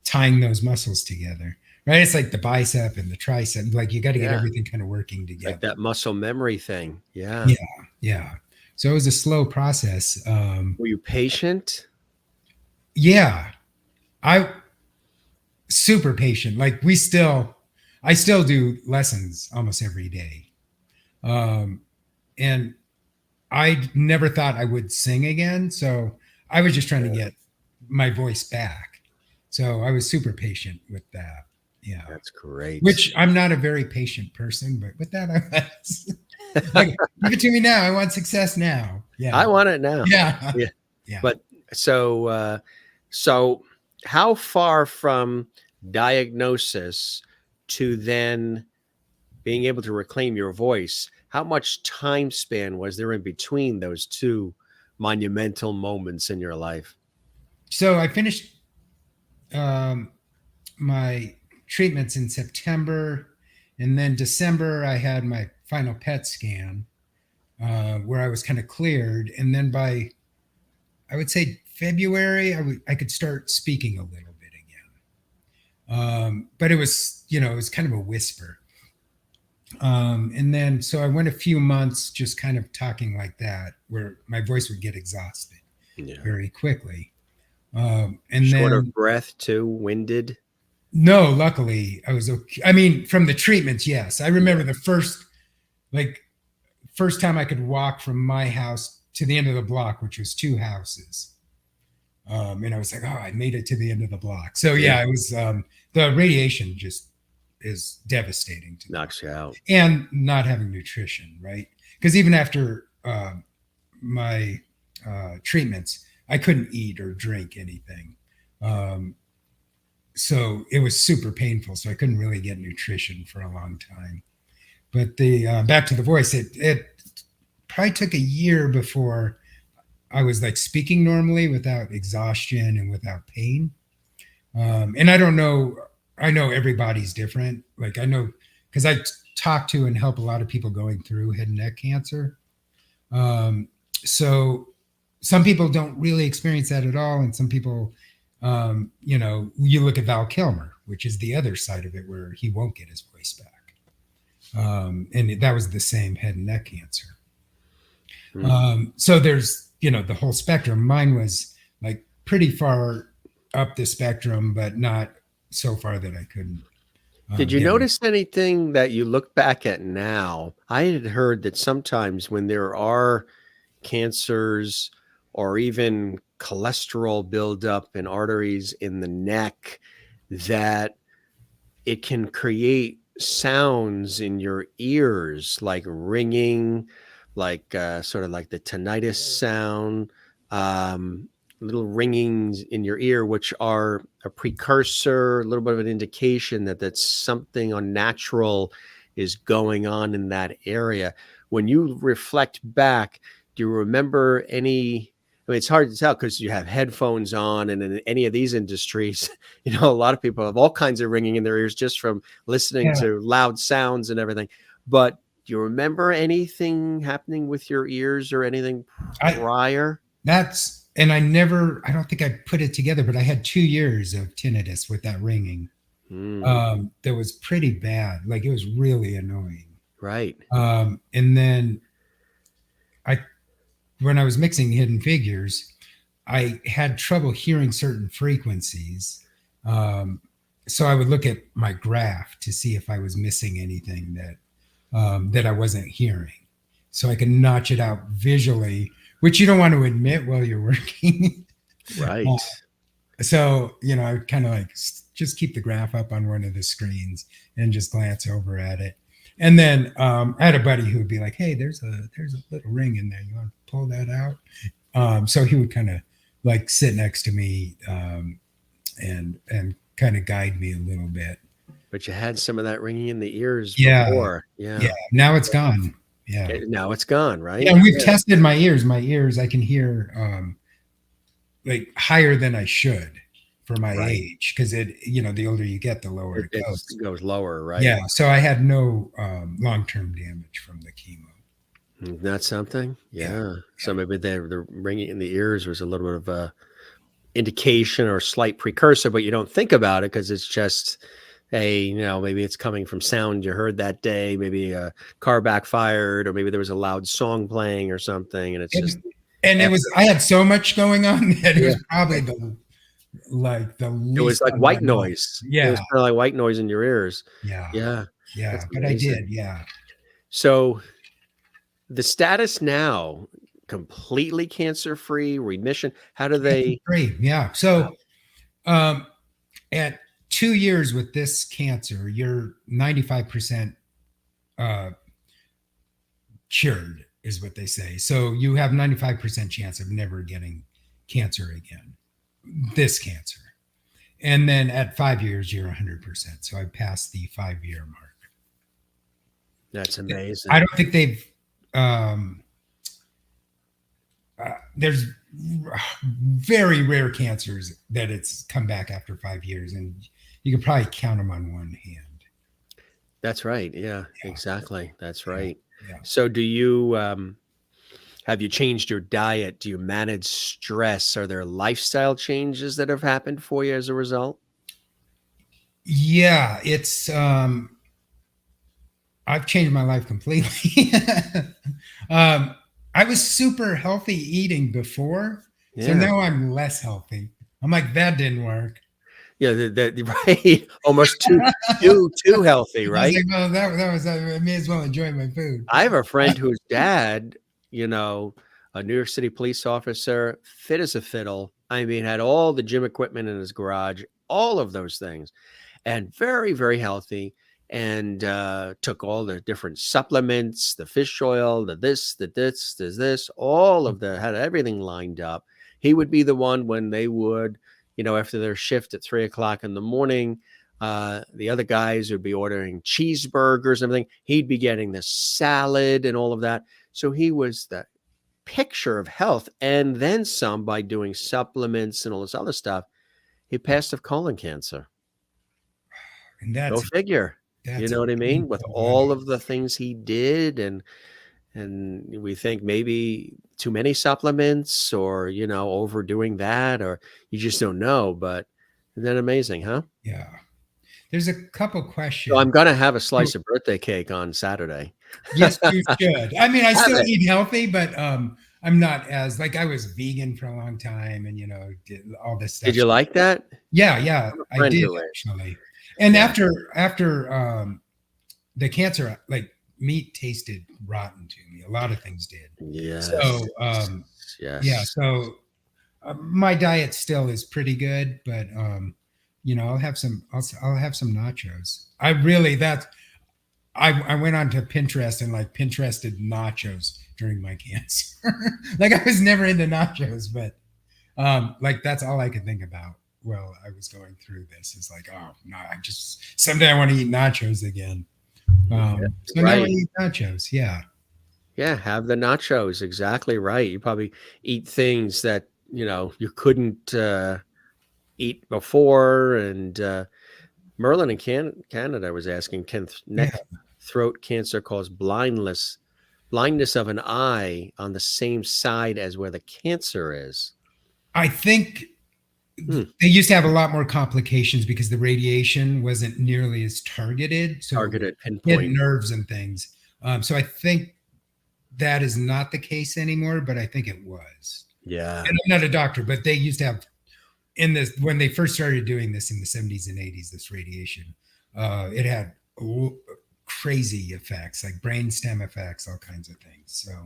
tying those muscles together, right? It's like the bicep and the tricep. Like you got to get everything kind of working together. Like that muscle memory thing. Yeah. Yeah. Yeah. So it was a slow process. Were you patient? Yeah. I super patient. Like I still do lessons almost every day. And I never thought I would sing again. So I was just trying to get my voice back. So I was super patient with that. Yeah. That's great. Which I'm not a very patient person, but with that, I was like, give it to me now. I want success now. Yeah. I want it now. Yeah. Yeah. Yeah. But so how far from diagnosis to then being able to reclaim your voice, how much time span was there in between those two monumental moments in your life? So I finished my treatments in September, and then December I had my final PET scan where I was kind of cleared, and then by I would say February I could start speaking a little bit again, but it was it was kind of a whisper, and then so I went a few months just kind of talking like that where my voice would get exhausted very quickly, and short then of breath too, winded. No, luckily I was okay. I mean, from the treatments, yes. I remember the first time I could walk from my house to the end of the block, which was 2 houses. And I was like, oh, I made it to the end of the block. So yeah, it was the radiation just is devastating to knocks you out. And not having nutrition, right? Because even after my treatments, I couldn't eat or drink anything. So it was super painful. So I couldn't really get nutrition for a long time. But the back to the voice, it probably took a year before I was like speaking normally without exhaustion and without pain. And I don't know, I know everybody's different. Like I know, because I talk to and help a lot of people going through head and neck cancer. So some people don't really experience that at all. And some people, you look at Val Kilmer, which is the other side of it where he won't get his voice back. And that was the same head and neck cancer. So there's, the whole spectrum. Mine was like pretty far up the spectrum, but not so far that I couldn't. Did you notice anything that you look back at now? I had heard that sometimes when there are cancers or even cholesterol buildup in arteries in the neck, that it can create sounds in your ears, like ringing, like sort of like the tinnitus sound, little ringings in your ear, which are a precursor, a little bit of an indication that something unnatural is going on in that area. When you reflect back, do you remember any? I mean, it's hard to tell because you have headphones on, and in any of these industries, a lot of people have all kinds of ringing in their ears just from listening to loud sounds and everything. But do you remember anything happening with your ears or anything prior? And I don't think I put it together, but I had 2 years of tinnitus with that ringing. That was pretty bad. Like it was really annoying. Right. And then when I was mixing Hidden Figures, I had trouble hearing certain frequencies. So I would look at my graph to see if I was missing anything that I wasn't hearing. So I can notch it out visually, which you don't want to admit while you're working. Right. So, I would kind of like just keep the graph up on one of the screens and just glance over at it. And then I had a buddy who would be like, "Hey, there's a little ring in there. You want to pull that out?" So he would kind of like sit next to me and kind of guide me a little bit. But you had some of that ringing in the ears Yeah, before. yeah. Yeah. Now it's gone. Yeah, Now it's gone, yeah. right? And we've Yeah. tested my ears. My ears, I can hear like higher than I should for my Right. age, because the older you get, the lower it It goes. goes lower, right? Yeah. So I had no long-term damage from the chemo. Isn't that something? Yeah. Yeah. So maybe the ringing in the ears was a little bit of a indication or slight precursor, but you don't think about it because it's just maybe it's coming from sound you heard that day, maybe a car backfired, or maybe there was a loud song playing or something, and it's just And it after. was, I had so much going on that it Yeah. was probably the It was least like on my white mind. noise. It was Yeah. kind of like white noise in your ears. Yeah. Yeah. Yeah. That's But I amazing. did. Yeah. So the status now, completely cancer-free, remission. How do they? Great. Yeah. So at 2 years with this cancer, you're 95% uh, cured, is what they say. So you have 95% chance of never getting cancer again, this cancer. And then at 5 years, you're 100%. So I passed the 5-year mark. That's amazing. I don't think they've, there's very rare cancers that it's come back after 5 years. And you could probably count them on one hand. That's right. Yeah, Yeah. exactly. That's right. Yeah. So do you have you changed your diet? Do you manage stress? Are there lifestyle changes that have happened for you as a result? Yeah, it's I've changed my life completely. I was super healthy eating before, so Yeah. now I'm less healthy. I'm like, that didn't work. Yeah, right. Almost too healthy, I was right? like, well, that was, I may as well enjoy my food. I have a friend whose dad, a New York City police officer, fit as a fiddle. I mean, had all the gym equipment in his garage, all of those things, and very, very healthy. And took all the different supplements, the fish oil, the this, all of had everything lined up. He would be the one when they would, after their shift at 3 o'clock in the morning, the other guys would be ordering cheeseburgers and everything. He'd be getting the salad and all of that. So he was the picture of health, and then some by doing supplements and all this other stuff. He passed of colon cancer. And Go figure. You know what I mean? With all of the things he did, and we think maybe too many supplements, or overdoing that, or you just don't know. But isn't that amazing, huh? Yeah. There's a couple questions. So I'm gonna have a slice of birthday cake on Saturday. Yes, you should. I mean, I Have still it. eat healthy, but I'm not as, like, I was vegan for a long time, and did all this stuff. Did you like that? Yeah, I did actually. And Yeah. after the cancer, like, meat tasted rotten to me. A lot of things did. Yes. So Yes. yeah. So my diet still is pretty good, but I'll have some nachos. I went on to Pinterest and like Pinterested nachos during my cancer. Like, I was never into nachos, but like, that's all I could think about while I was going through this, is like, oh no, someday I want to eat nachos again. So now I eat nachos. Yeah. Yeah, have the nachos. Exactly right. You probably eat things that you couldn't eat before. And Merlin in Canada was asking, can throat cancer cause blindness of an eye on the same side as where the cancer is? I think they used to have a lot more complications because the radiation wasn't nearly as targeted. So pinpoint nerves and things. So I think that is not the case anymore, but I think it was. Yeah. And I'm not a doctor, but they used to have, when they first started doing this in the 70s and 80s, this radiation, it had crazy effects, like brainstem effects, all kinds of things. So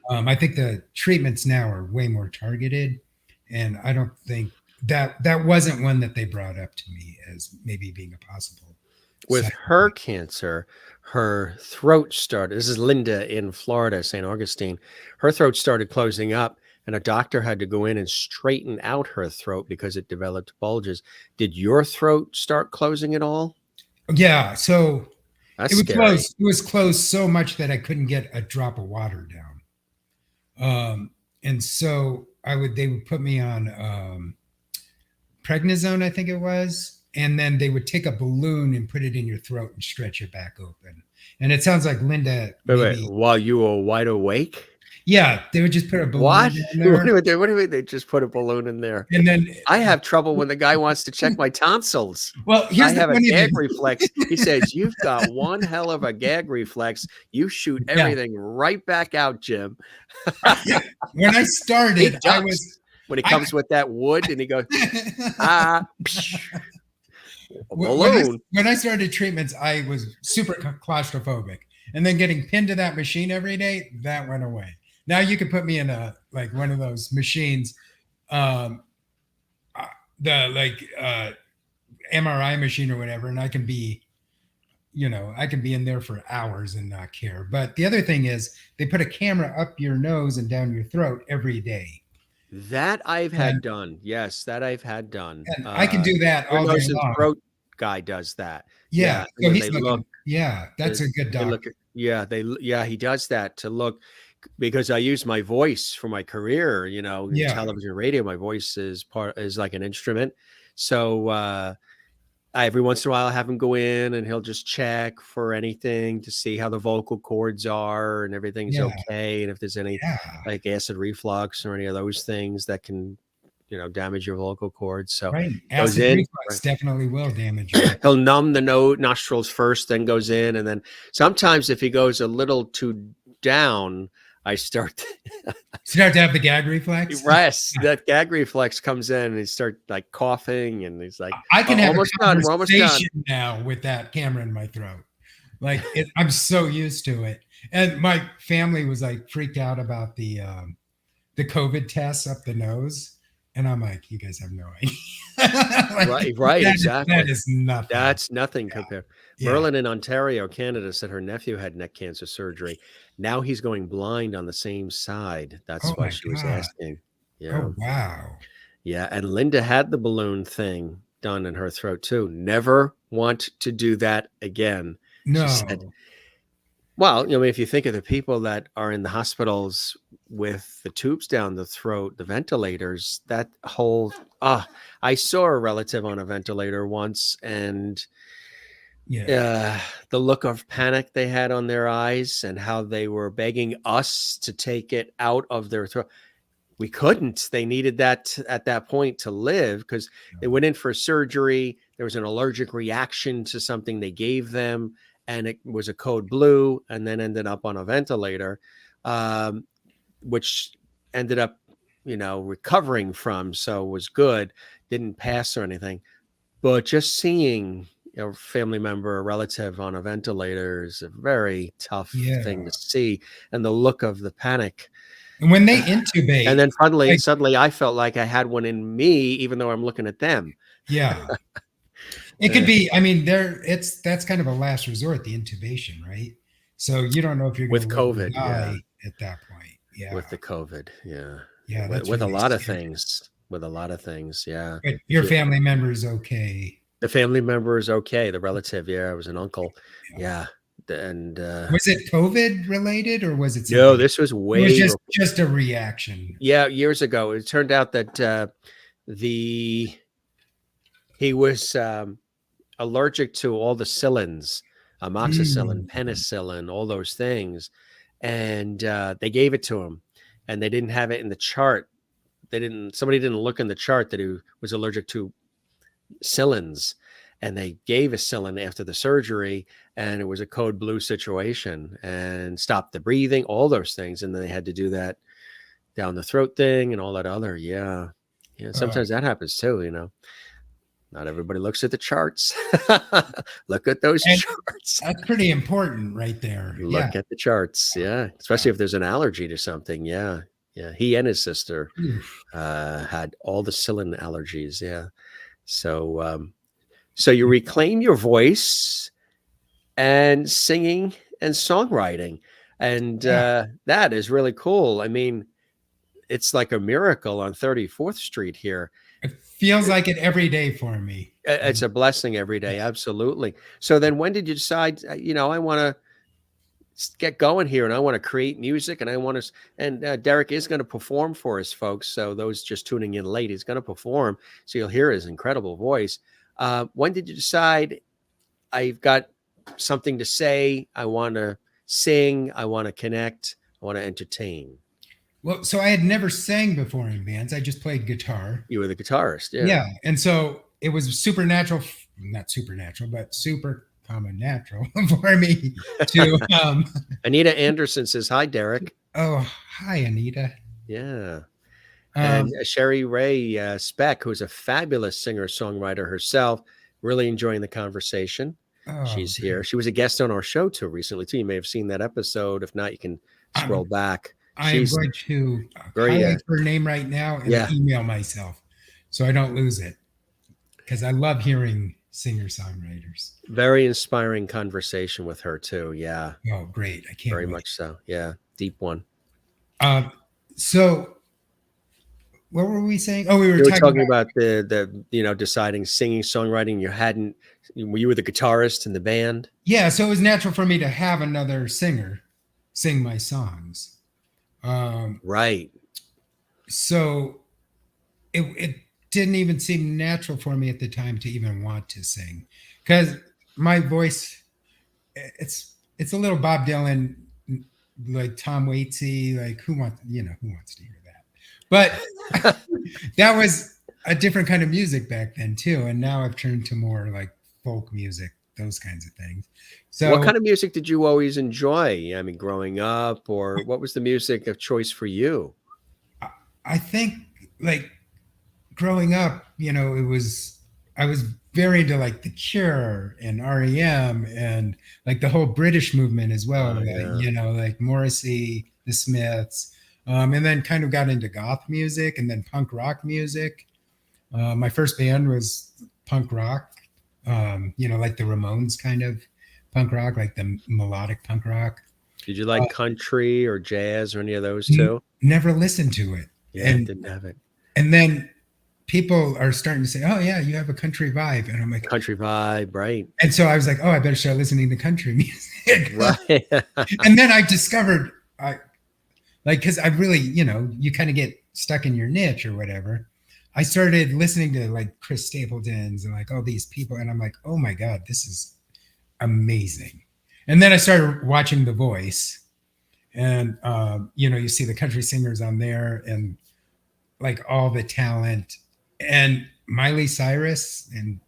I think the treatments now are way more targeted, and I don't think that wasn't one that they brought up to me as maybe being a possible With her cancer, her throat started. This is Linda in Florida, St. Augustine. Her throat started closing up, and a doctor had to go in and straighten out her throat because it developed bulges. Did your throat start closing at all? Yeah, so That's it was scary. close. It was close so much that I couldn't get a drop of water down. And so they would put me on prednisone, I think it was, and then they would take a balloon and put it in your throat and stretch it back open. And it sounds like Linda. Wait, while you were wide awake? Yeah, they would just put a balloon What? in there. What do you mean they just put a balloon in there? And then I have trouble when the guy wants to check my tonsils. Well, I have a gag reflex. He says, "You've got one hell of a gag reflex. You shoot everything right back out, Jim." When I started, when he comes with that wood and he goes, balloon. When I started treatments, I was super claustrophobic, and then getting pinned to that machine every day, that went away. Now you can put me in one of those machines, the MRI machine or whatever, and I can be in there for hours and not care. But the other thing is they put a camera up your nose and down your throat every day. That I've had done. Yes, that I've had done. And I can do that all day long. Throat guy does that. Yeah. So he's looking. Yeah, that's a good doctor. He does that to look, because I use my voice for my career, in television, radio. My voice is like an instrument. So every once in a while I have him go in and he'll just check for anything to see how the vocal cords are and everything's okay. And if there's any like acid reflux or any of those things that can, damage your vocal cords. So acid reflux definitely will damage you. He'll numb the nostrils first, then goes in. And then sometimes if he goes a little too down, I start to have the gag reflex. Yes, that gag reflex comes in, and he start like coughing, and he's like, "I can have almost done. We're almost done now with that camera in my throat." I'm so used to it, and my family was like freaked out about the COVID tests up the nose, and I'm like, "You guys have no idea." Right, exactly. That is nothing. That's nothing compared. Merlin in Ontario, Canada, said her nephew had neck cancer surgery. Now he's going blind on the same side. That's why she was asking. Yeah. Oh, wow. Yeah. And Linda had the balloon thing done in her throat too. Never want to do that again. No. She said, well, if you think of the people that are in the hospitals with the tubes down the throat, the ventilators, that whole, I saw a relative on a ventilator once, and the look of panic they had on their eyes and how they were begging us to take it out of their throat. We couldn't. They needed that at that point to live, because they went in for surgery. There was an allergic reaction to something they gave them, and it was a code blue, and then ended up on a ventilator, which ended up, recovering from. So was good. Didn't pass or anything. But just seeing a family member, a relative on a ventilator is a very tough thing to see. And the look of the panic. And when they intubate. And then suddenly I felt like I had one in me, even though I'm looking at them. Yeah. It could be, that's kind of a last resort, the intubation, right? So you don't know if you're going to die at that point. Yeah. With the COVID. Yeah. Yeah. With a lot of things. Yeah. But your family member is okay. The family member is okay. The relative, it was an uncle. Yeah. And was it COVID related, or was it? No, this was way. It was just a reaction. Yeah, years ago, it turned out that he was allergic to all the cillins, amoxicillin, penicillin, all those things, and they gave it to him, and they didn't have it in the chart. Somebody didn't look in the chart that he was allergic to Cillins, and they gave a Cillin after the surgery, and it was a code blue situation and stopped the breathing, all those things. And then they had to do that down the throat thing and all that other. Yeah. Sometimes that happens too, not everybody looks at the charts. Look at those charts. That's pretty important right there. Look at the charts. Yeah. Especially if there's an allergy to something. Yeah. Yeah. He and his sister had all the Cillin allergies. Yeah. So you reclaim your voice. and singing and songwriting. And Yeah. that is really cool. I mean, it's like a miracle on 34th Street here. It feels like it every day for me. It's a blessing every day. Yeah. Absolutely. So then when did you decide, I want to get going here and I want to create music and I want to, and Derek is going to perform for us folks. So those just tuning in late, he's going to perform. So you'll hear his incredible voice. When did you decide I've got something to say? I want to sing. I want to connect. I want to entertain. Well, so I had never sang before in bands. I just played guitar. You were the guitarist. Yeah. Yeah. And so it was supernatural, not supernatural, but super common natural for me to Anita Anderson says, hi, Derek. oh, hi, Anita. Yeah. And Sherry Ray Speck, who's a fabulous singer-songwriter herself, really enjoying the conversation. She's here. She was a guest on our show too recently too. You may have seen that episode. If not, you can scroll back. I'm going to highlight her name right now and email myself so I don't lose it, because I love hearing singer-songwriters. Very inspiring conversation with her too. Yeah. Oh, great. I can't Very wait. much so. Yeah. Deep one. So what were we saying? Oh, we were talking about the deciding singing, songwriting. You were the guitarist in the band. Yeah. So it was natural for me to have another singer sing my songs. Right. So it didn't even seem natural for me at the time to even want to sing, because my voice, it's a little Bob Dylan, like Tom Waitsy, like who wants to hear that? But that was a different kind of music back then too. And now I've turned to more like folk music, those kinds of things. So what kind of music did you always enjoy? I mean, growing up, or what was the music of choice for you? I think like growing up, I was very into like The Cure and REM and like the whole British movement as well. Like Morrissey, the Smiths, and then kind of got into goth music and then punk rock music. My first band was punk rock, like the Ramones kind of punk rock, like the melodic punk rock. Did you like country or jazz or any of those too? Never listened to it. Yeah, and didn't have it. And then people are starting to say, oh yeah, you have a country vibe. And I'm like, country vibe, right. And so I was like, oh, I better start listening to country music. Right. And then I discovered, because I really, you kind of get stuck in your niche or whatever. I started listening to like Chris Stapleton's and like all these people. And I'm like, oh my God, this is amazing. And then I started watching The Voice, and, you see the country singers on there and like all the talent, and Miley Cyrus. And,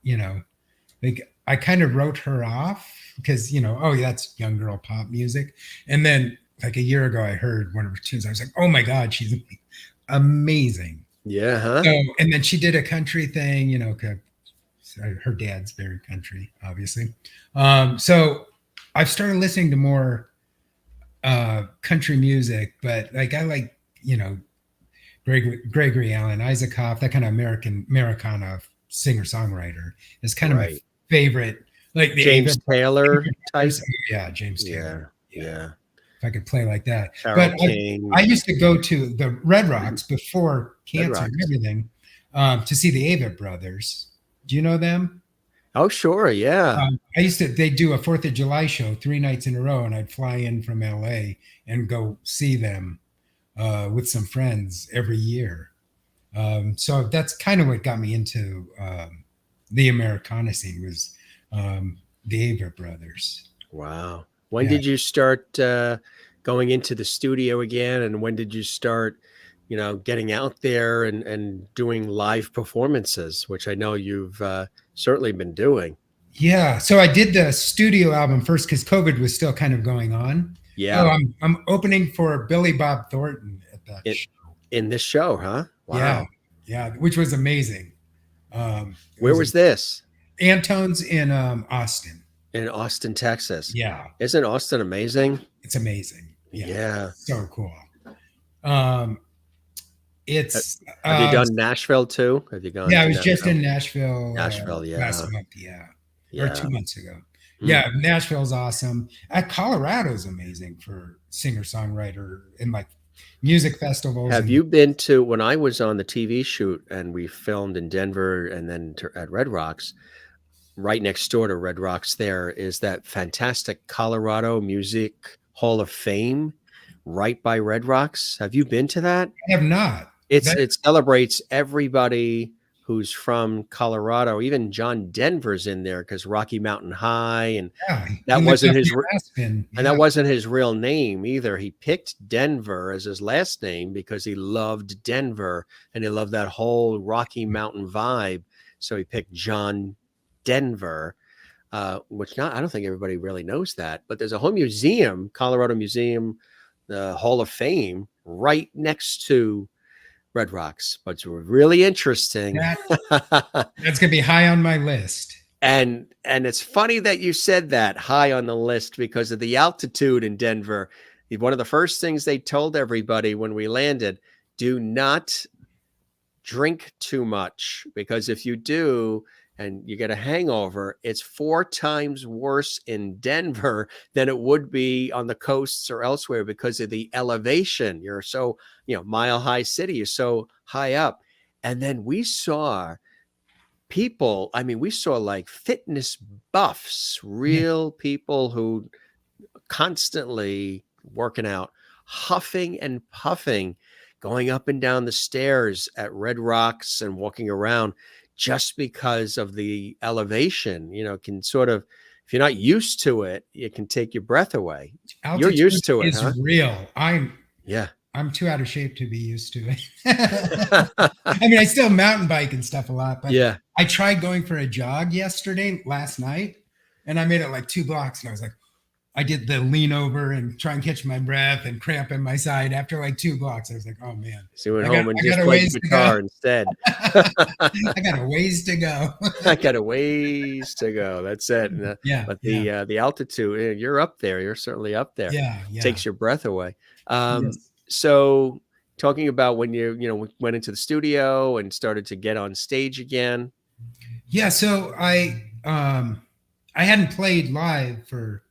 like I kind of wrote her off because, that's young girl pop music. And then like a year ago, I heard one of her tunes. I was like, oh my God, she's amazing. Yeah. Huh? So, and then she did a country thing, her dad's very country, obviously. So I've started listening to more country music, but like I like, Gregory Alan Isaacoff, that kind of Americana singer-songwriter is kind of my favorite. Like the James Taylor type. Yeah, James Taylor. Yeah. If I could play like that. Carole but King. I used to go to the Red Rocks before cancer and everything to see the Avett Brothers. Do you know them? Oh, sure. Yeah. They do a 4th of July show 3 nights in a row, and I'd fly in from LA and go see them with some friends every year. So that's kind of what got me into the Americana scene was the Avett Brothers. Wow. When did you start going into the studio again? And when did you start, getting out there and doing live performances, which I know you've certainly been doing? Yeah. So I did the studio album first because COVID was still kind of going on. Yeah. So I'm opening for Billy Bob Thornton at that show. In this show, huh? Wow. Yeah. Which was amazing. Where was this? Antone's in Austin. In Austin, Texas. Yeah. Isn't Austin amazing? It's amazing. Yeah. So cool. It's have you done Nashville too? Have you gone? Yeah, I was just in Nashville. Nashville, last month. Yeah. Or 2 months ago. Mm. Yeah, Nashville's awesome. Colorado's amazing for singer-songwriter and like music festivals. Have And you been to when I was on the TV shoot and we filmed in Denver and then at Red Rocks, right next door to Red Rocks, there is that fantastic Colorado Music Hall of Fame right by Red Rocks. Have you been to that? I have not. That It celebrates everybody who's from Colorado. Even John Denver's in there because Rocky Mountain High, and yeah, he that lived wasn't up his near Aspen. and that Yeah, wasn't his real name either. He picked Denver as his last name because he loved Denver and he loved that whole Rocky Mountain vibe. So he picked John Denver, which not I don't think everybody really knows that. But there's a whole museum, Colorado Museum, the Hall of Fame, right next to Red Rocks. But it's really interesting. that that's gonna be high on my list. And it's funny that you said that high on the list because of the altitude in Denver. One of the first things they told everybody when we landed, do not drink too much because if you do and you get a hangover, it's 4 times worse in Denver than it would be on the coasts or elsewhere because of the elevation. You're so, mile high city, you're so high up. And then we saw people, we saw like fitness buffs, Yeah. real people who constantly working out, huffing and puffing, going up and down the stairs at Red Rocks and walking around just because of the elevation, can sort of, if you're not used to it, it can take your breath away. You're Altitude used to it, is huh? real. Yeah. I'm too out of shape to be used to it. I still mountain bike and stuff a lot, but Yeah. I tried going for a jog last night, and I made it like 2 blocks, and I was like, I did the lean over and try and catch my breath and cramp in my side after like 2 blocks. I was like, oh man. So you went home and just a played ways to guitar go. instead. I got a ways to go. I got a ways to go. That's it. Yeah. But the altitude, you're up there. You're certainly up there. Yeah. Takes your breath away. Yes. So talking about when you went into the studio and started to get on stage again. Yeah. So I hadn't played live for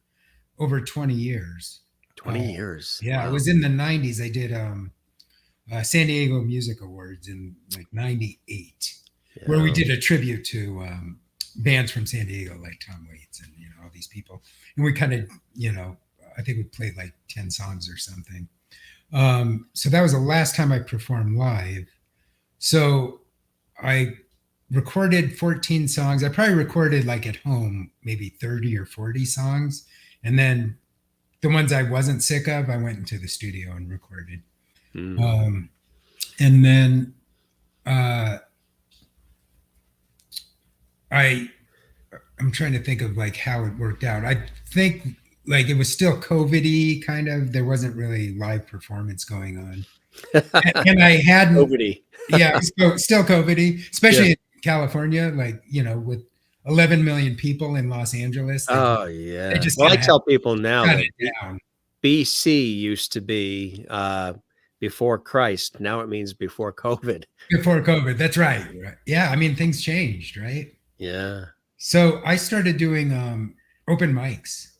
over 20 years. 20 years. Yeah. Wow. It was in the 90s. I did San Diego Music Awards in like 98, where we did a tribute to bands from San Diego, like Tom Waits and, all these people. And we kind of, I think we played like 10 songs or something. So that was the last time I performed live. So I recorded 14 songs. I probably recorded like at home, maybe 30 or 40 songs. And then the ones I wasn't sick of, I went into the studio and recorded. And then I'm trying to think of like how it worked out. I think like it was still COVID-y kind of. There wasn't really live performance going on. And I hadn't. COVID-y. Yeah, still COVID-y, especially in California, like, with 11 million people in Los Angeles. Oh, yeah. Well, I tell people now that BC used to be before Christ. Now it means before COVID. Before COVID. That's right. Yeah. Things changed, right? Yeah. So I started doing open mics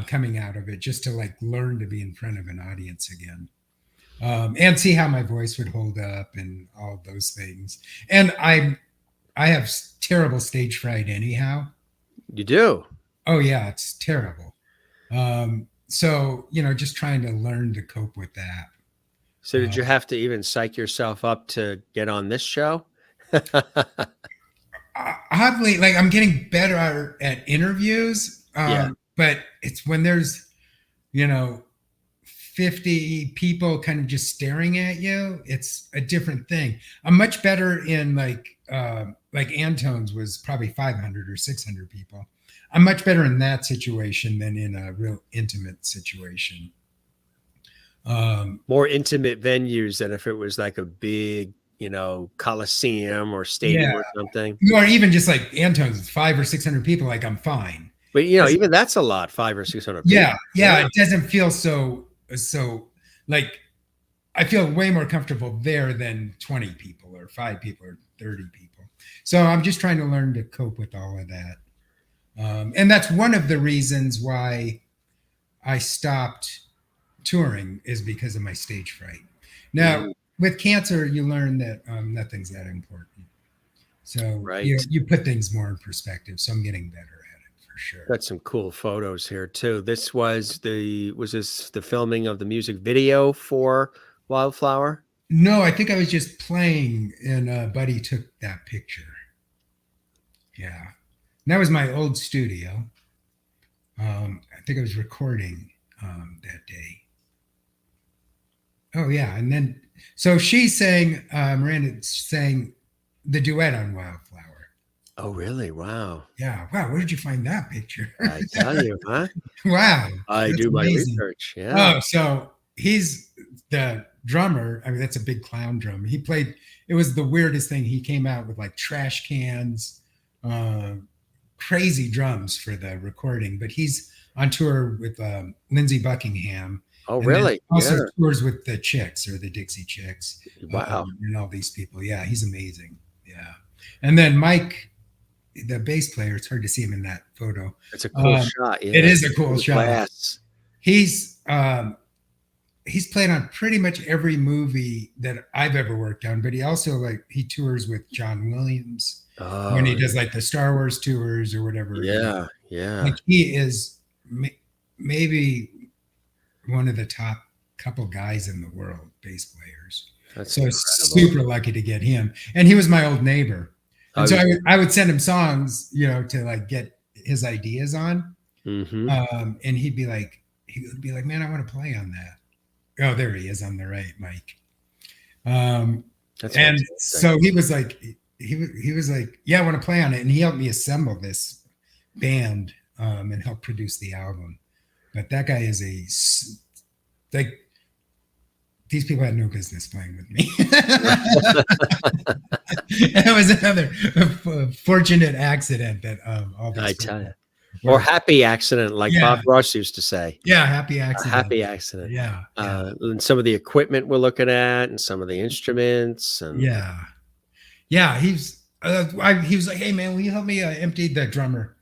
coming out of it just to like learn to be in front of an audience again. And see how my voice would hold up and all those things. And I have terrible stage fright anyhow. You do? Oh yeah, it's terrible. So, just trying to learn to cope with that. So did you have to even psych yourself up to get on this show? Oddly, like I'm getting better at interviews. But it's when there's, 50 people kind of just staring at you, it's a different thing. I'm much better in like Antone's was probably 500 or 600 people. I'm much better in that situation than in a real intimate situation. More intimate venues than if it was like a big, Coliseum or stadium or something. Or even just like Antone's, 500 or 600 people, like I'm fine. But even that's a lot, 500 or 600 people. Yeah. It doesn't feel so like I feel way more comfortable there than 20 people or 5 people or 30 people. So I'm just trying to learn to cope with all of that. And that's one of the reasons why I stopped touring, is because of my stage fright. Now, Mm, with cancer, you learn that nothing's that important. So right. you put things more in perspective. So I'm getting better at it for sure. Got some cool photos here too. Was this the filming of the music video for Wildflower? No, I think I was just playing, and Buddy took that picture. Yeah, and that was my old studio. I think I was recording that day. Oh yeah, and then so she sang, Miranda sang the duet on Wildflower. Oh, really? Wow. Yeah, wow, where did you find that picture? I tell you, huh? Wow, I that's do my amazing. research. Yeah. Oh, so he's the drummer. I mean, that's a big clown drum. He played. It was the weirdest thing. He came out with like trash cans, uh, crazy drums for the recording. But he's on tour with Lindsey Buckingham, Oh, and then really? also Yeah. tours with the Chicks, or the Dixie Chicks, Wow. and all these people. Yeah, he's amazing. Yeah, and then Mike, the bass player. It's hard to see him in that photo. It's a cool Um, shot. it Yeah. is a cool The shot. glass. He's he's played on pretty much every movie that I've ever worked on, but he also, like, he tours with John Williams when he Oh, does like the Star Wars tours or whatever. yeah. Yeah. Like he is maybe one of the top couple guys in the world, bass players. That's So I was incredible. super lucky to get him, and he was my old neighbor, I and so was I would send him songs, to like get his ideas on, mhm. and he would be like, "Man, I want to play on that." Oh, there he is on the right, Mike. Um, That's and fantastic. so he was like, "Yeah, I want to play on it," and he helped me assemble this band, and help produce the album. But that guy is like, these people had no business playing with me. That was another fortunate accident that all I these tell you. people Or were. happy accident, like Bob Yeah, Ross used to say. yeah, happy A accident. happy accident. Yeah, yeah, And some of the equipment we're looking at and some of the instruments and yeah. Yeah, he was like, "Hey man, will you help me empty the drummer?"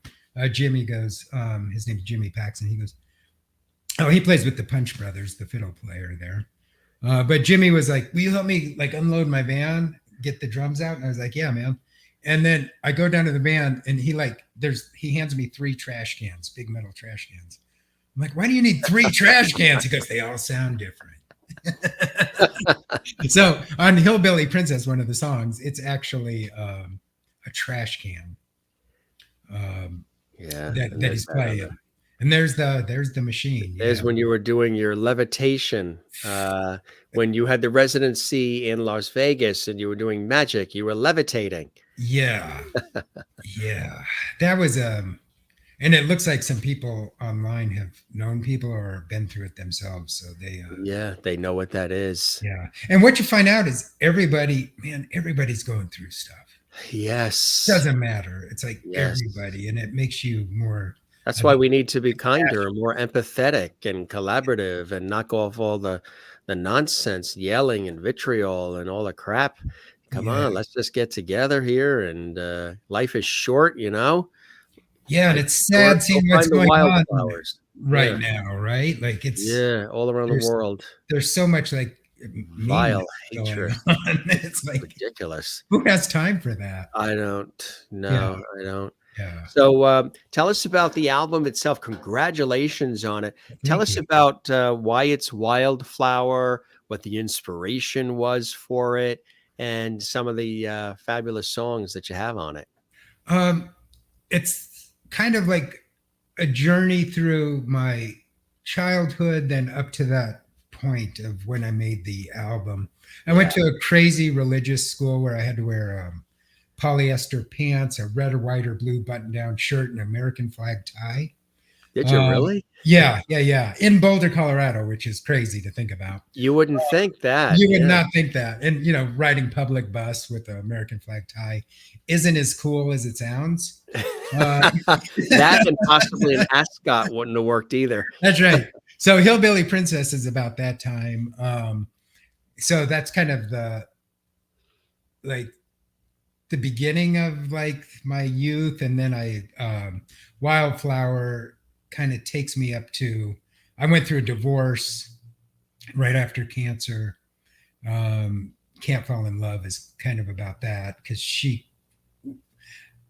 Jimmy goes, his name's Jimmy Paxson. He goes, "Oh, he plays with the Punch Brothers, the fiddle player there." But Jimmy was like, "Will you help me like unload my van, get the drums out?" And I was like, "Yeah, man." And then I go down to the van, and he hands me 3 trash cans, big metal trash cans. I'm like, "Why do you need 3 trash cans?" He goes, "They all sound different." So on Hillbilly Princess, one of the songs, it's actually a trash can, um, yeah, and that there's he's that playing, other and there's the machine. there's Yeah, when you were doing your levitation, when you had the residency in Las Vegas and you were doing magic, you were levitating. yeah, yeah. That was and it looks like some people online have known people or been through it themselves, so they Yeah, they know what that is. yeah. And what you find out is everybody's going through stuff. Yes. Doesn't matter. It's like Yes. everybody, and it makes you more, That's I why think, we need to be kinder, more empathetic and collaborative and knock off all the nonsense, yelling and vitriol and all the crap. Come yeah. on, let's just get together here and life is short, you know? Yeah, and Life it's is short. sad Go seeing what's find the going on wildflowers. right Yeah. now, right? Like Yeah, all around the there's world. there's so much like Vile meanness going hatred. on. It's like, Ridiculous. who has time for that? I don't Yeah, no, I don't. yeah. So, tell us about the album itself. Congratulations on it. Tell Thank us you. about why it's Wildflower, what the inspiration was for it, and some of the fabulous songs that you have on it. Um, it's kind of like a journey through my childhood, then up to that point of when I made the album. I went Yeah. to a crazy religious school where I had to wear polyester pants, a red or white or blue button down shirt, and an American flag tie. Did you Um, really? yeah, yeah, yeah. In Boulder, Colorado, which is crazy to think about. You wouldn't think that. You would Yeah. not think that. And, riding public bus with an American flag tie isn't as cool as it sounds. Uh, That and possibly an ascot wouldn't have worked either. that's right. So Hillbilly Princess is about that time. So that's kind of like the beginning of like my youth. And then I Wildflower kind of takes me up to, I went through a divorce right after cancer. Can't Fall in Love is kind of about that because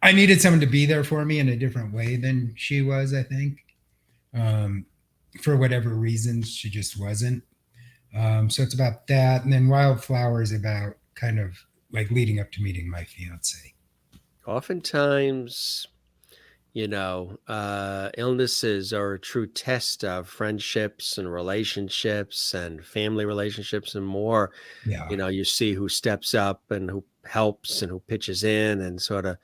I needed someone to be there for me in a different way than she was, I think. For whatever reasons, she just wasn't. So it's about that. And then Wildflower is about kind of like leading up to meeting my fiance. Oftentimes, illnesses are a true test of friendships and relationships and family relationships and more. Yeah. You see who steps up and who helps and who pitches in and sort of,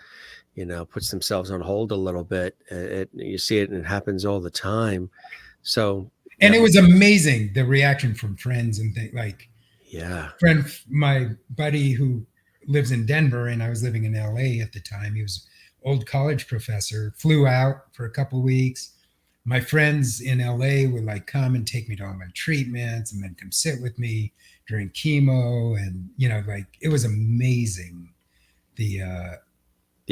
puts themselves on hold a little bit. You see it and it happens all the time. So, and it was amazing, the reaction from friends and things like, yeah, my buddy who lives in Denver and I was living in LA at the time, he was old college professor, flew out for a couple of weeks. My friends in LA would like come and take me to all my treatments and then come sit with me during chemo. And, like it was amazing. The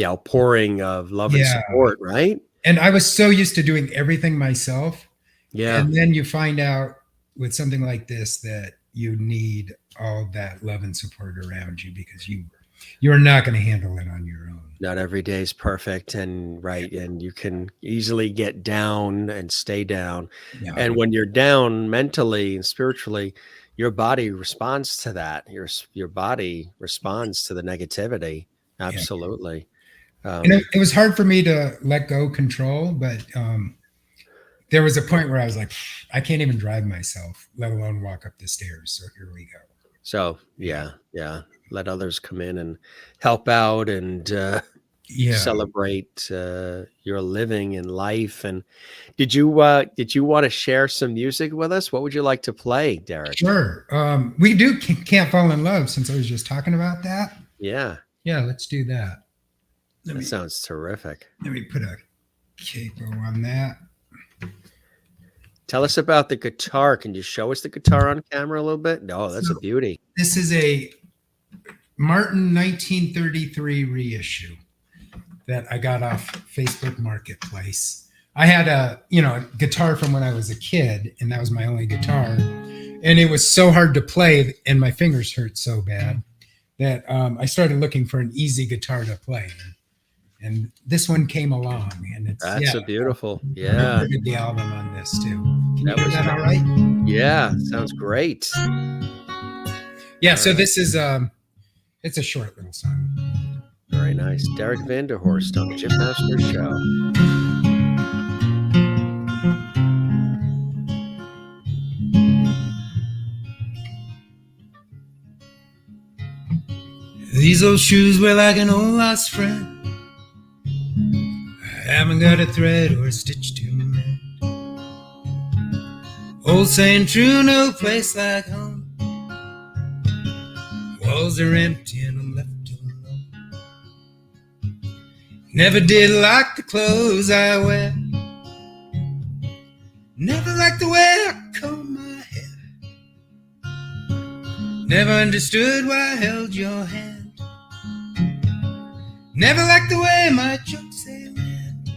outpouring of love and support, right? And I was so used to doing everything myself. Yeah. And then you find out with something like this that you need all that love and support around you because you're not going to handle it on your own. Not every day is perfect and right. And you can easily get down and stay down. Yeah. And when you're down mentally and spiritually, your body responds to that. Your body responds to the negativity. Absolutely. Yeah. And it was hard for me to let go control, but there was a point where I was like, I can't even drive myself, let alone walk up the stairs. So here we go. So yeah. Let others come in and help out and celebrate your living and life. And did you want to share some music with us? What would you like to play, Derek? Sure. We do Can't Fall in Love, since I was just talking about that. Yeah. Let's do that. That sounds terrific. Let me put a capo on that. Tell us about the guitar. Can you show us the guitar on camera a little bit? No, that's a beauty. This is a Martin 1933 reissue that I got off Facebook Marketplace. I had a guitar from when I was a kid, and that was my only guitar. And it was so hard to play, and my fingers hurt so bad that I started looking for an easy guitar to play. And this one came along, and that's a beautiful. Yeah, I did the album on this too. Can you do that all right? Yeah, sounds great. Yeah, so this is it's a short little song. Very nice. Derek Vanderhorst on the Jim Master Show. These old shoes were like an old lost friend. I haven't got a thread or a stitch to mend. Old saying true, no place like home. Walls are empty and I'm left alone. Never did like the clothes I wear. Never liked the way I comb my hair. Never understood why I held your hand. Never liked the way my jokes they land.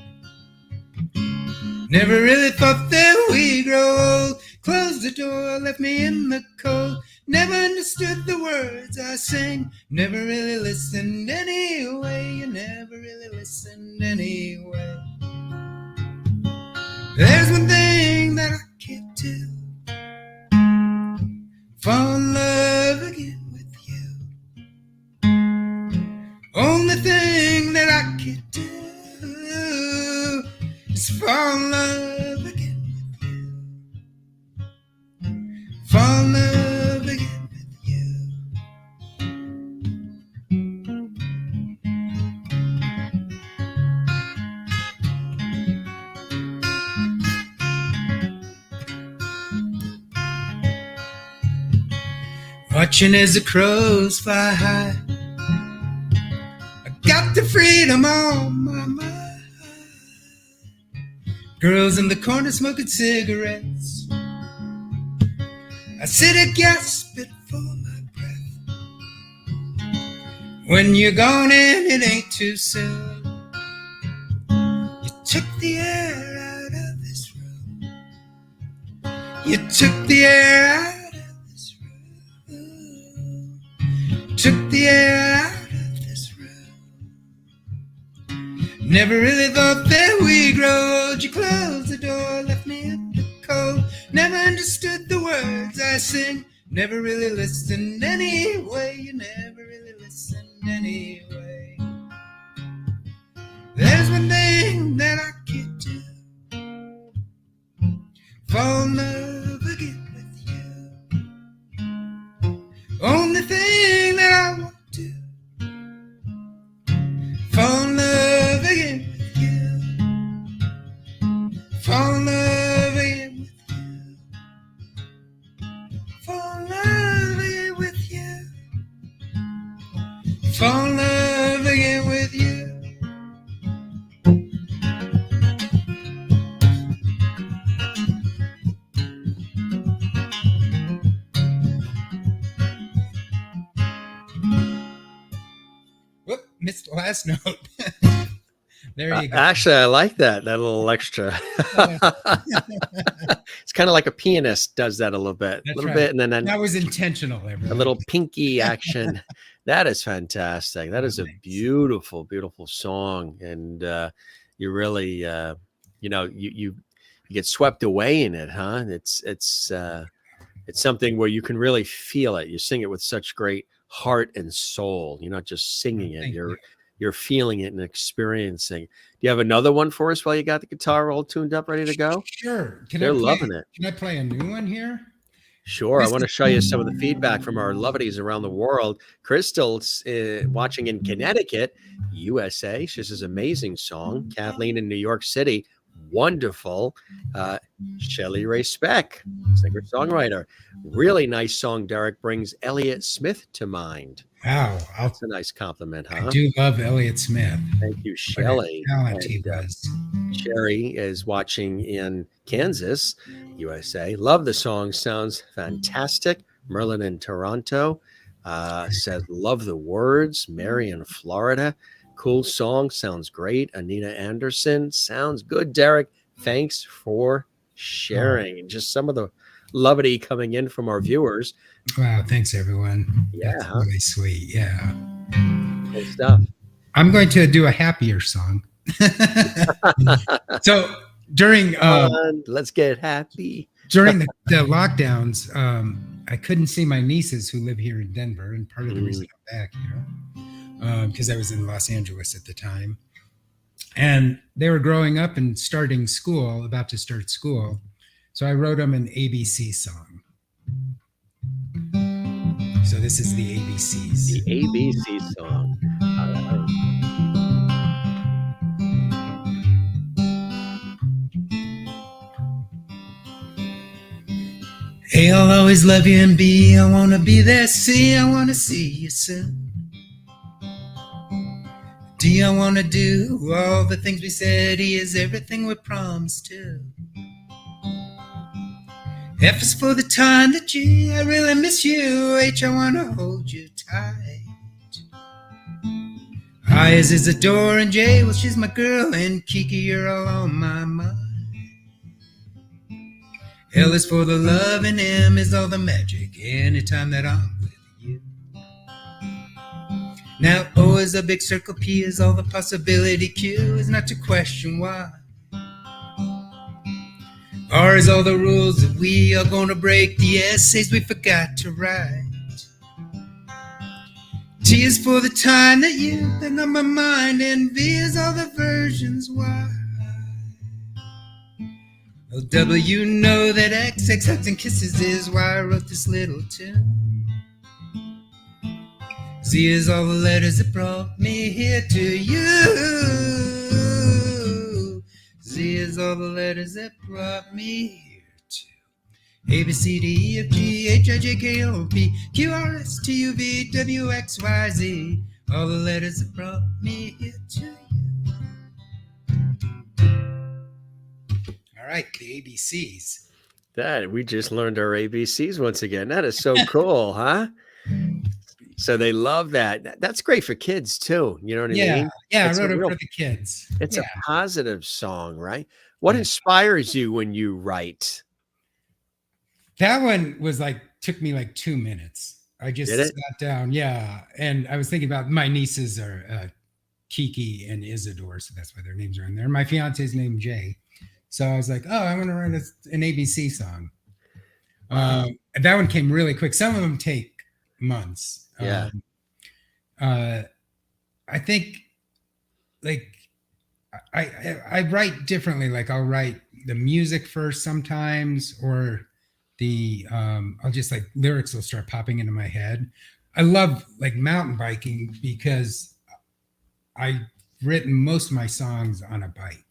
Never really thought that we grow old. Closed the door, left me in the cold. Never understood the words I sang. Never really listened anyway. You never really listened anyway. There's one thing that I can't do. Fall in love again with you. Only thing that I can't do is fall in love again with you. Fall in love again with you. Watching as the crows fly high. I got the freedom on my mind. Girls in the corner smoking cigarettes. I sit and gasp it for my breath. When you're gone and it ain't too soon, you took the air out of this room. You took the air out of this room. Took the air out of this room. Never really thought that we'd grow old. You closed the door, left me at the cold. Never understood the words I sing. Never really listened anyway. You never really listened anyway. There's one thing that I can't do. Fall in love again with you. Only thing that I want to. Fall in love again with you. Fall in love again with you. Fall in love again with you. Fall in love again with you. Whoop, missed the last note. There you go. Actually, I like that little extra. It's kind of like a pianist does that a little bit, and then that was intentional. A little pinky action. That is fantastic. That is a beautiful, beautiful song, and you really, you get swept away in it, huh? It's something where you can really feel it. You sing it with such great heart and soul. You're not just singing it. You're feeling it and experiencing. Do you have another one for us while you got the guitar all tuned up, ready to go? Sure. They're loving it. Can I play a new one here? Sure. I want to show you some of the feedback from our lovelies around the world. Crystal's watching in Connecticut, USA. She says, amazing song. Kathleen in New York City, wonderful. Shelly Ray Speck, singer-songwriter. Really nice song, Derek. Brings Elliott Smith to mind. Wow. That's a nice compliment, huh? I do love Elliott Smith. Thank you, Shelly. Sherry is watching in Kansas, USA. Love the song. Sounds fantastic. Merlin in Toronto says, love the words. Mary in Florida. Cool song. Sounds great. Anita Anderson. Sounds good, Derek. Thanks for sharing. Just some of the levity coming in from our viewers. Wow. Thanks, everyone. Yeah. That's really sweet. Yeah. Good stuff. I'm going to do a happier song. So during let's get happy. During the lockdowns, I couldn't see my nieces who live here in Denver, and part of the reason I'm back here because I was in Los Angeles at the time, and they were growing up and starting school, about to start school. So I wrote them an ABC song. So this is the ABCs. The ABC song. A, I'll always love you, and B, I want to be there. C, I want to see you soon. D, I want to do all the things we said. E is everything we promised to. F is for the time that G, I really miss you. H, I want to hold you tight. I is adore, and J, well, she's my girl, and Kiki, you're all on my mind. L is for the love, and M is all the magic anytime that I'm with you. Now O is a big circle, P is all the possibility, Q is not to question why. R is all the rules that we are gonna break, the essays we forgot to write. T is for the time that you've been on my mind, and V is all the versions why. Oh, W, know that X, hugs and kisses is why I wrote this little tune. Z is all the letters that brought me here to you. Z is all the letters that brought me here to A, B, C, D, E, F, G, H, I, J, K, L, M, P, Q, R, S, T, U, V, W, X, Y, Z. All the letters that brought me here to you. All right, the ABCs. That we just learned our ABCs once again. That is so cool, huh? So they love that. That's great for kids too. You know what I Yeah, mean? yeah, I It's a wrote it real, for the kids. it's a Yeah, positive song, right? What yeah. inspires you when you write? That one was like took me like 2 minutes. I Did just it? sat down, yeah, and I was thinking about my nieces are Kiki and Isidore, so that's why their names are in there. My fiance's name Jay, so I was like, oh, I want to write an ABC song. Wow. And that one came really quick. Some of them take months. Yeah. Uh, I think like I write differently. Like I'll write the music first sometimes, or the I'll just like lyrics will start popping into my head. I love like mountain biking because I've written most of my songs on a bike.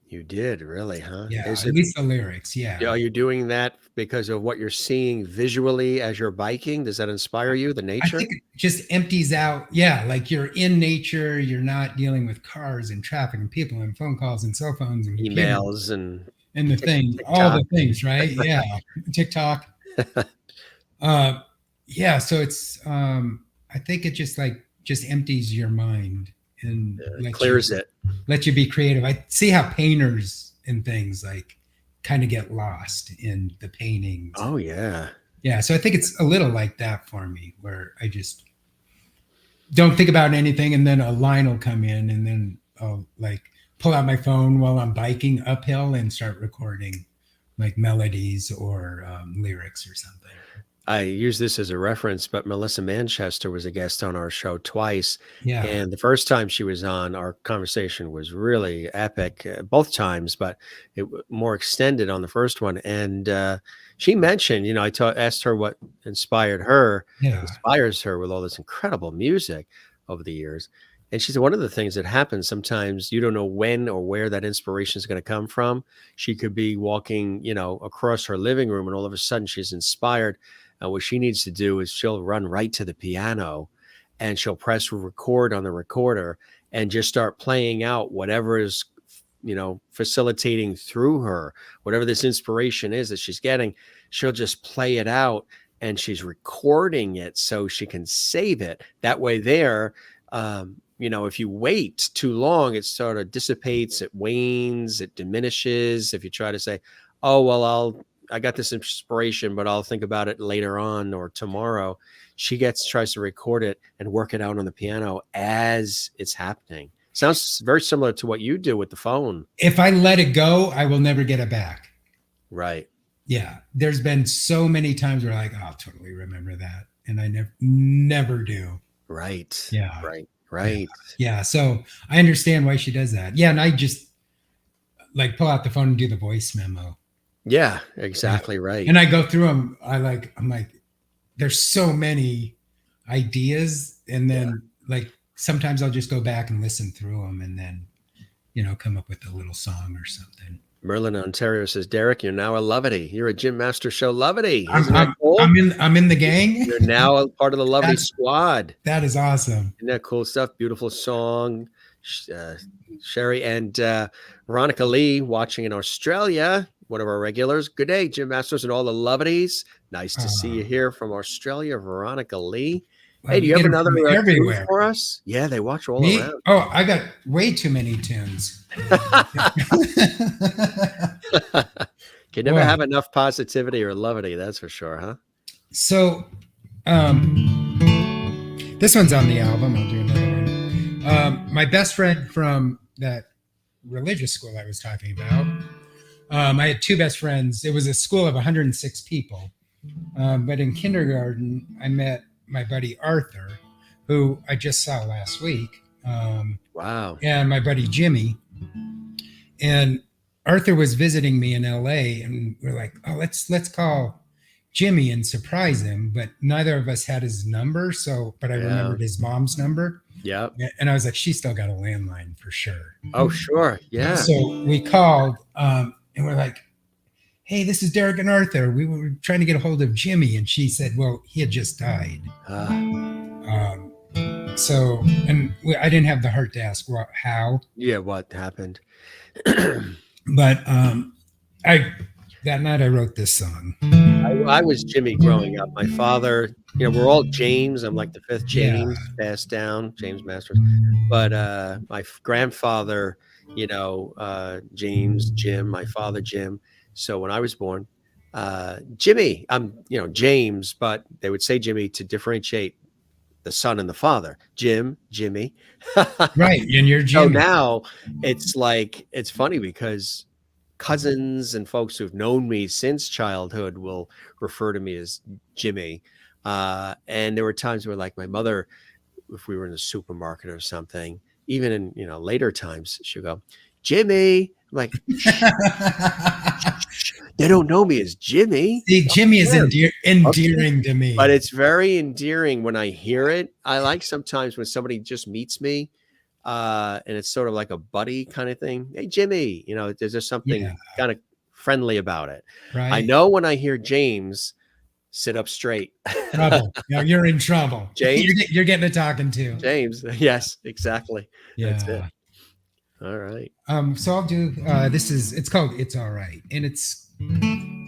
You did really, huh? Yeah, Is at it, least the lyrics. Yeah. are you doing that because of what you're seeing visually as you're biking? Does that inspire you, the I nature? think it just empties out. Yeah, like you're in nature, you're not dealing with cars and traffic and people and phone calls and cell phones and computers Emails and and the thing, all TikTok. the things, right? Yeah. TikTok. Uh yeah, so it's I think it just like just empties your mind and Clears it. let you be creative. I see how painters and things like kind of get lost in the paintings. Oh yeah. Yeah, so I think it's a little like that for me, where I just don't think about anything, and then a line will come in, and then I'll like pull out my phone while I'm biking uphill and start recording like melodies or lyrics or something. I use this as a reference, but Melissa Manchester was a guest on our show twice. Yeah, And the first time she was on, our conversation was really epic, both times, but more extended on the first one. And she mentioned, I asked her what yeah, inspires her with all this incredible music over the years. And she said, one of the things that happens sometimes you don't know when or where that inspiration is going to come from. She could be walking, across her living room, and all of a sudden she's inspired. What she needs to do is she'll run right to the piano and she'll press record on the recorder and just start playing out whatever is, facilitating through her, whatever this inspiration is that she's getting. She'll just play it out and she's recording it so she can save it. That way if you wait too long, it sort of dissipates, it wanes, it diminishes. If you try to say, oh, well, I got this inspiration, but I'll think about it later on or tomorrow. She tries to record it and work it out on the piano as it's happening. Sounds very similar to what you do with the phone. if I let it go, I will never get it back. Right. Yeah, there's been so many times where like, oh, I'll totally remember that, and I never do. Right. Yeah, Right. yeah. So I understand why she does that. Yeah, and I just like pull out the phone and do the voice memo. Yeah, exactly right. And I go through them. I'm like, there's so many ideas, and then like sometimes I'll just go back and listen through them, and then come up with a little song or something. Merlin, Ontario says, Derek, you're now a Lovety. You're a Jim Master Show Lovety. I'm, Isn't that I'm, cool? I'm in the gang. You're now a part of the Lovety squad. That is awesome. Isn't that cool stuff? Beautiful song. Sherry and Veronica Lee watching in Australia, one of our regulars. Good day, Jim Masters and all the Loveties. Nice to see you here from Australia, Veronica Lee. Hey, do you have another tune for us? Yeah, they watch all around. Oh, I got way too many tunes. Can never have enough positivity or levity, that's for sure, huh? So, this one's on the album. I'll do another one. My best friend from that religious school I was talking about. I had two best friends. It was a school of 106 people. But in kindergarten, I met my buddy Arthur, who I just saw last week. Wow. And my buddy Jimmy. And Arthur was visiting me in LA, and we're like, oh, let's call Jimmy and surprise him. But neither of us had his number. But I remembered his mom's number. Yeah. And I was like, she's still got a landline for sure. Oh, sure. Yeah. So we called, and we're like, hey, this is Derek and Arthur. We were trying to get a hold of Jimmy. And she said, well, he had just died. I didn't have the heart to ask how. Yeah, what happened? But that night I wrote this song. I was Jimmy growing up. My father, we're all James. I'm like the fifth Yeah. James passed down, James Masters. But my grandfather, James, Jim, my father, Jim. So when I was born, Jimmy, I'm, James, but they would say Jimmy to differentiate the son and the father. Jim, Jimmy. Right. And you're So Jimmy. now it's like, it's funny because cousins and folks who've known me since childhood will refer to me as Jimmy. And there were times where, like, my mother, if we were in a supermarket or something, even in later times, she'll go, "Jimmy." I'm like, shh, shh, they don't know me as Jimmy. See, Jimmy is Okay. endearing to me. But it's very endearing when I hear it. I like sometimes when somebody just meets me, and it's sort of like a buddy kind of thing. Hey, Jimmy, there's just something kind of friendly about it. Right. I know when I hear James, sit up straight. Trouble. You're in trouble. James? You're getting a talking to. James. Yes, exactly. Yeah. That's it. All right. So I'll do, it's called It's All Right. And it's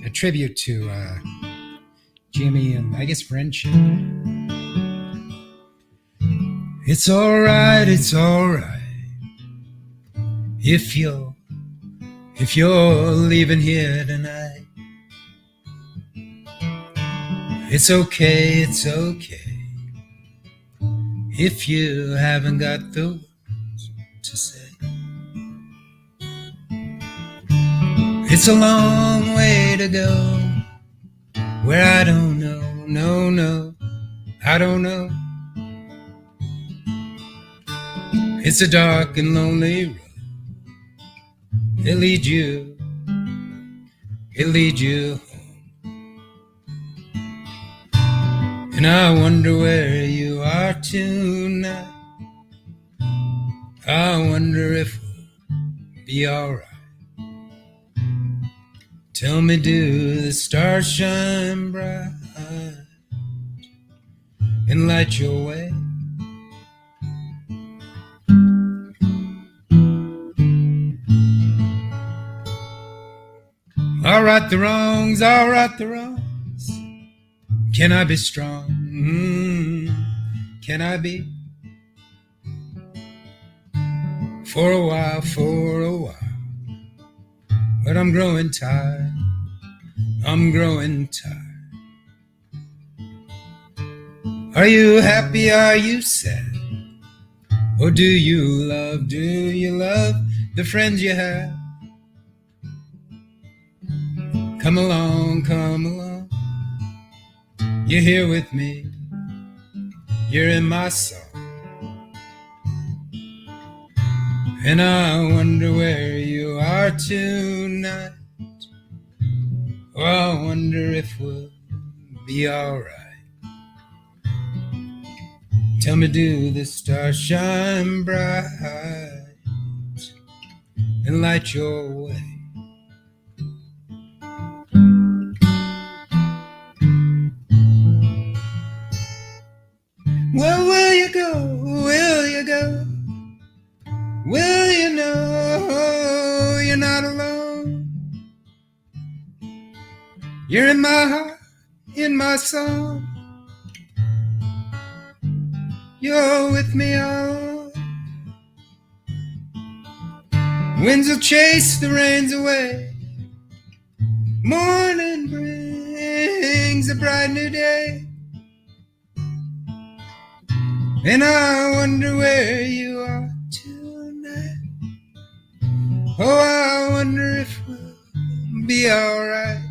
a tribute to Jimmy and I guess friendship. It's all right, if you're leaving here tonight. It's okay if you haven't got the words to say. It's a long way to go where I don't know, no, I don't know. It's a dark and lonely road. It leads you home. And I wonder where you are tonight. I wonder if we'll be alright. Tell me, do the stars shine bright and light your way? I'll right the wrongs. Can I be strong? Can I be? For a while. But I'm growing tired. Are you happy? Are you sad? Or do you love the friends you have? Come along. You're here with me. You're in my song. And I wonder where you are tonight. Oh, I wonder if we'll be alright. Tell me, do the stars shine bright and light your way? Well, will you go? Will you know you're not alone? You're in my heart, in my song. You're with me all. Winds will chase the rains away. Morning brings a bright new day. And I wonder where you are tonight. Oh, I wonder if we'll be alright.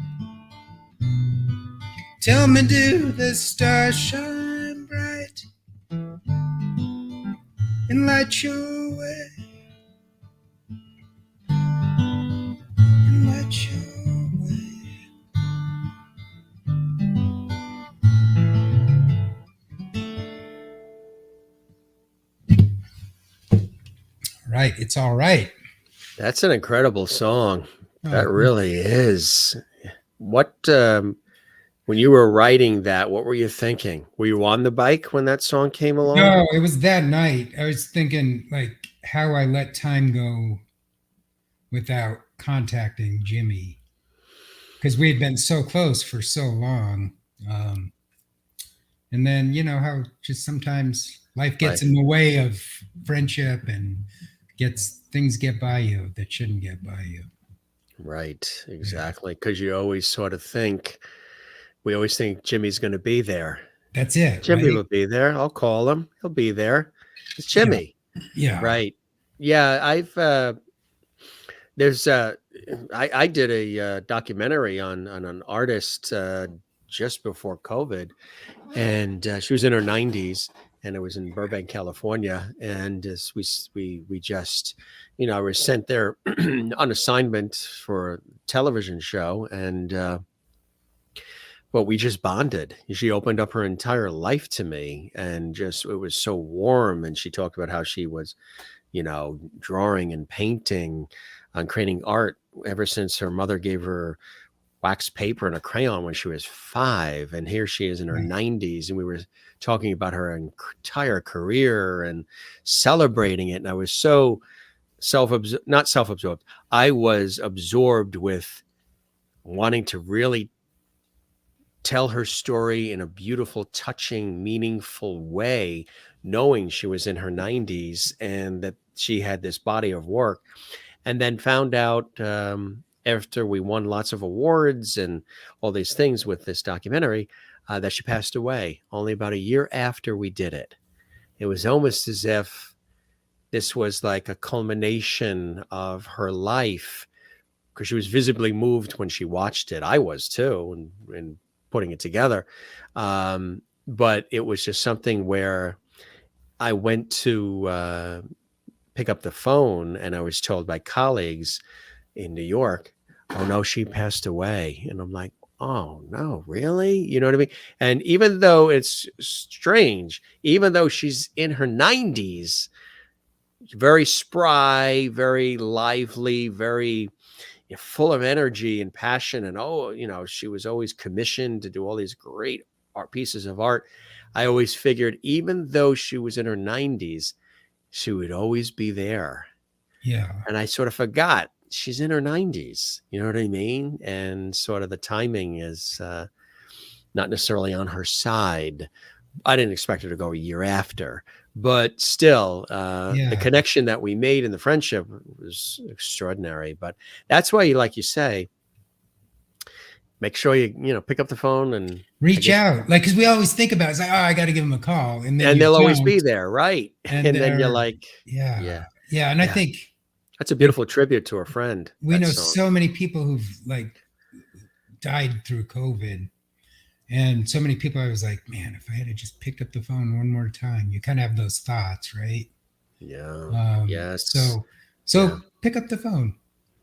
Tell me, do the stars shine bright and light your way? And light your way. Right, it's all right. That's an incredible song. That really is. What, when you were writing that, what were you thinking? Were you on the bike when that song came along? No, it was that night. I was thinking like how I let time go without contacting Jimmy. because we had been so close for so long. Um, and then, you know, how just sometimes life gets in the way of friendship and things get by you that shouldn't get by you. Right, exactly. Because you always sort of think, we always think Jimmy's going to be there. That's it, Jimmy right? will be there. I'll call him. He'll be there. It's Yeah. Jimmy. Yeah. Right. Yeah. There's, I did a documentary on an artist just before COVID, and she was in her 90s, and it was in Burbank, California. And as we just, I was sent there on assignment for a television show, and but we just bonded. She opened up her entire life to me, and just it was so warm. And she talked about how she was, drawing and painting and creating art ever since her mother gave her wax paper and a crayon when she was 5. And here she is in her 90s. And we were talking about her entire career and celebrating it. And I was so not self-absorbed. I was absorbed with wanting to really tell her story in a beautiful, touching, meaningful way, knowing she was in her 90s and that she had this body of work. And then found out after we won lots of awards and all these things with this documentary that she passed away only about a year after we did it. It was almost as if this was like a culmination of her life, because she was visibly moved when she watched it. I was too, and putting it together. But it was just something where I went to pick up the phone, and I was told by colleagues in New York, "Oh no, she passed away." And I'm like, "Oh no, really?" You know what I mean? And even though it's strange, even though she's in her 90s, very spry, very lively, very full of energy and passion, and she was always commissioned to do all these great art pieces of art. I always figured, even though she was in her 90s, she would always be there. Yeah. And I sort of forgot she's in her 90s. You know what I mean? And sort of the timing is not necessarily on her side. I didn't expect her to go a year after, but still, the connection that we made in the friendship was extraordinary. But that's why, like you say, make sure you pick up the phone and reach out, like, because we always think about it's like, oh, I got to give them a call, and then they'll always be there, right? And then you're like, yeah. And I think that's a beautiful tribute to a friend. We know so many people who've like died through COVID. And so many people, I was like, man, if I had just picked up the phone one more time, you kind of have those thoughts, right? Yeah. Yes. So pick up the phone.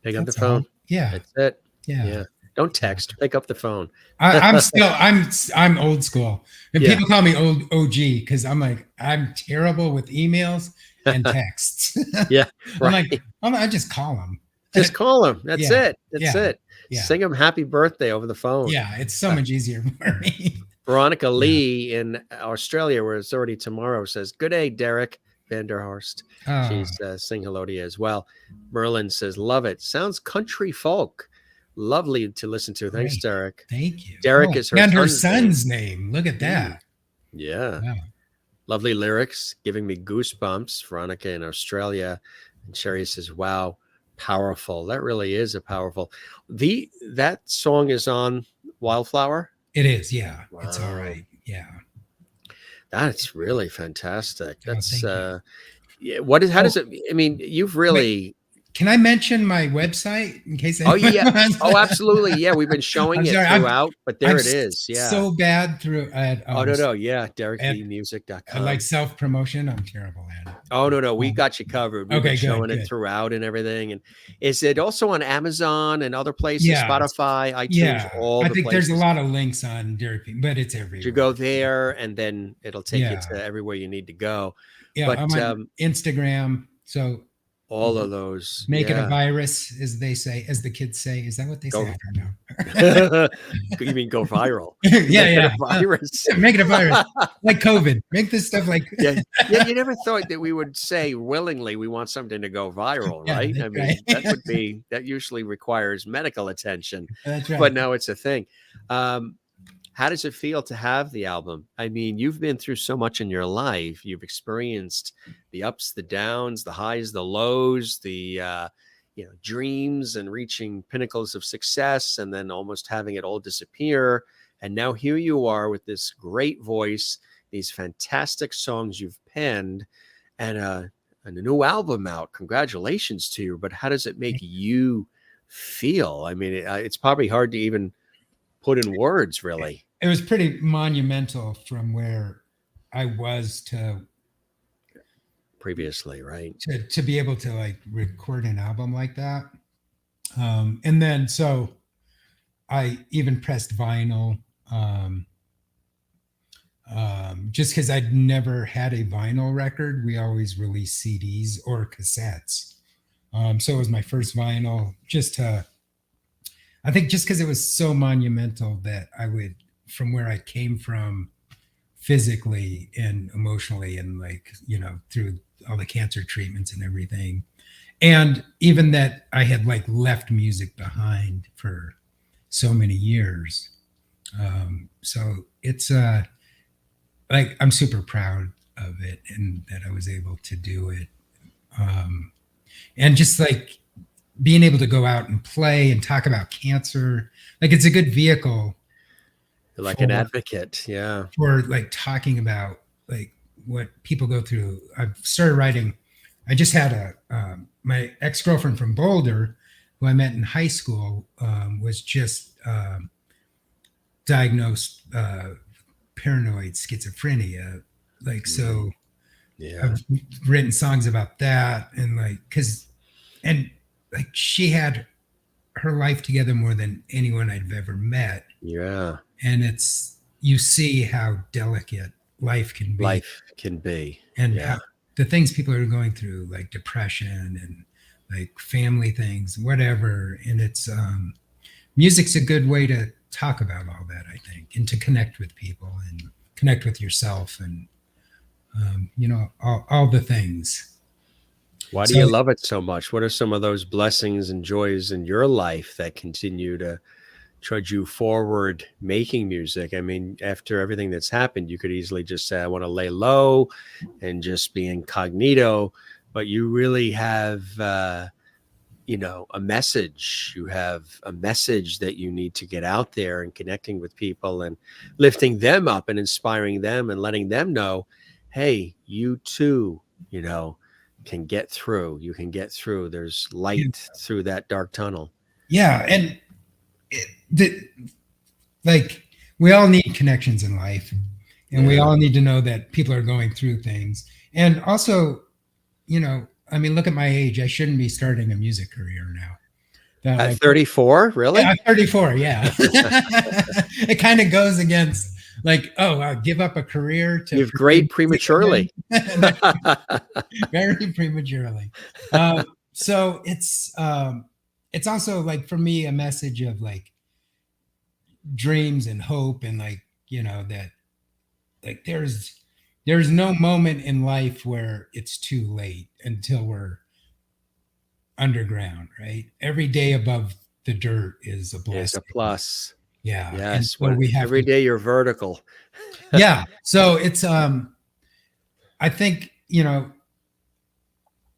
Pick up the phone. Yeah. That's it. Yeah. Don't text. Pick up the phone. I'm old school. And people call me old OG because I'm like, I'm terrible with emails and texts. Yeah. Right. I just call them. Just call them. That's it. That's it. Yeah. Sing them happy birthday over the phone. Yeah, it's so much easier for me. Veronica Lee in Australia, where it's already tomorrow, says, "Good day, Derek Vanderhorst." She's saying hello to you as well. Merlin says, "Love it. Sounds country folk. Lovely to listen to." Thanks, Derek. Thank you. Derek is her son's name. Look at that. Yeah. Wow. Lovely lyrics, giving me goosebumps. Veronica in Australia. And Sherry says, "Wow. Powerful." That really is a powerful. That song is on Wildflower. It is, yeah. Wow. It's all right. Yeah. That's really fantastic. That's how does it, I mean, you've really. Can I mention my website in case? Oh yeah. Oh, absolutely. Yeah, we've been showing it throughout, but there it is. Yeah. So bad through at. Oh no. Yeah, DerekVMusic.com. I like self-promotion. I'm terrible at it. Oh no. We got you covered. We've been showing it throughout and everything. And is it also on Amazon and other places? Yeah, Spotify, iTunes, all the places. I think there's a lot of links on Derek, but it's everywhere. You go there and then it'll take you to everywhere you need to go. Yeah, but I'm on Instagram. So All of those. Make it a Yeah. virus, as they say, as the kids say. Is that what they say? Go. I don't know. You mean go viral? Yeah, Make it a yeah. virus. Yeah, make it a virus, like COVID. Make this stuff like Yeah. Yeah, you never thought that we would say willingly we want something to go viral, yeah, right? I that's right. mean, that usually requires medical attention, That's but right. now it's a thing. Um, how does it feel to have the album? I mean, you've been through so much in your life. You've experienced the ups, the downs, the highs, the lows, the dreams and reaching pinnacles of success, and then almost having it all disappear. And now here you are with this great voice, these fantastic songs you've penned, and a new album out. Congratulations to you. But how does it make you feel? I mean, it's probably hard to even put in words, really. It was pretty monumental from where I was Previously, right? to be able to like record an album like that. And then so I even pressed vinyl, just because I'd never had a vinyl record. We always released CDs or cassettes. So it was my first vinyl, I think just because it was so monumental that I would, from where I came from physically and emotionally, and like, through all the cancer treatments and everything. And even that I had like left music behind for so many years. So it's like, I'm super proud of it and that I was able to do it. And just like being able to go out and play and talk about cancer, like it's a good vehicle You're like an advocate. Yeah. for like talking about like what people go through. I've started writing. I just had my ex-girlfriend from Boulder, who I met in high school, was just diagnosed paranoid schizophrenia. Like, so Yeah. I've written songs about that, and like, and like she had her life together more than anyone I've ever met. Yeah. And you see how delicate life can be. Life can be. And Yeah. how the things people are going through, like depression and like family things, whatever. And it's music's a good way to talk about all that, I think, and to connect with people and connect with yourself, and all the things. Why do you love it so much? What are some of those blessings and joys in your life that continue to trudge you forward making music? I mean, after everything that's happened, you could easily just say, I want to lay low and just be incognito, but you really have, a message. You have a message that you need to get out there and connecting with people and lifting them up and inspiring them and letting them know, hey, you too, can get through. You can get through. There's light through that dark tunnel. Yeah. And like, we all need connections in life, and we all need to know that people are going through things. And also, I mean, look at my age. I shouldn't be starting a music career now. At 34, really? Yeah, 34. Yeah. It kind of goes against like, I'll give up a career to. You've great prematurely. Very prematurely. So it's also like, for me, a message of like dreams and hope, and like, that like there's no moment in life where it's too late until we're underground, right? Every day above the dirt is a blessing. It's a plus. Yeah. Yes. So every day you're vertical. Yeah. So it's I think,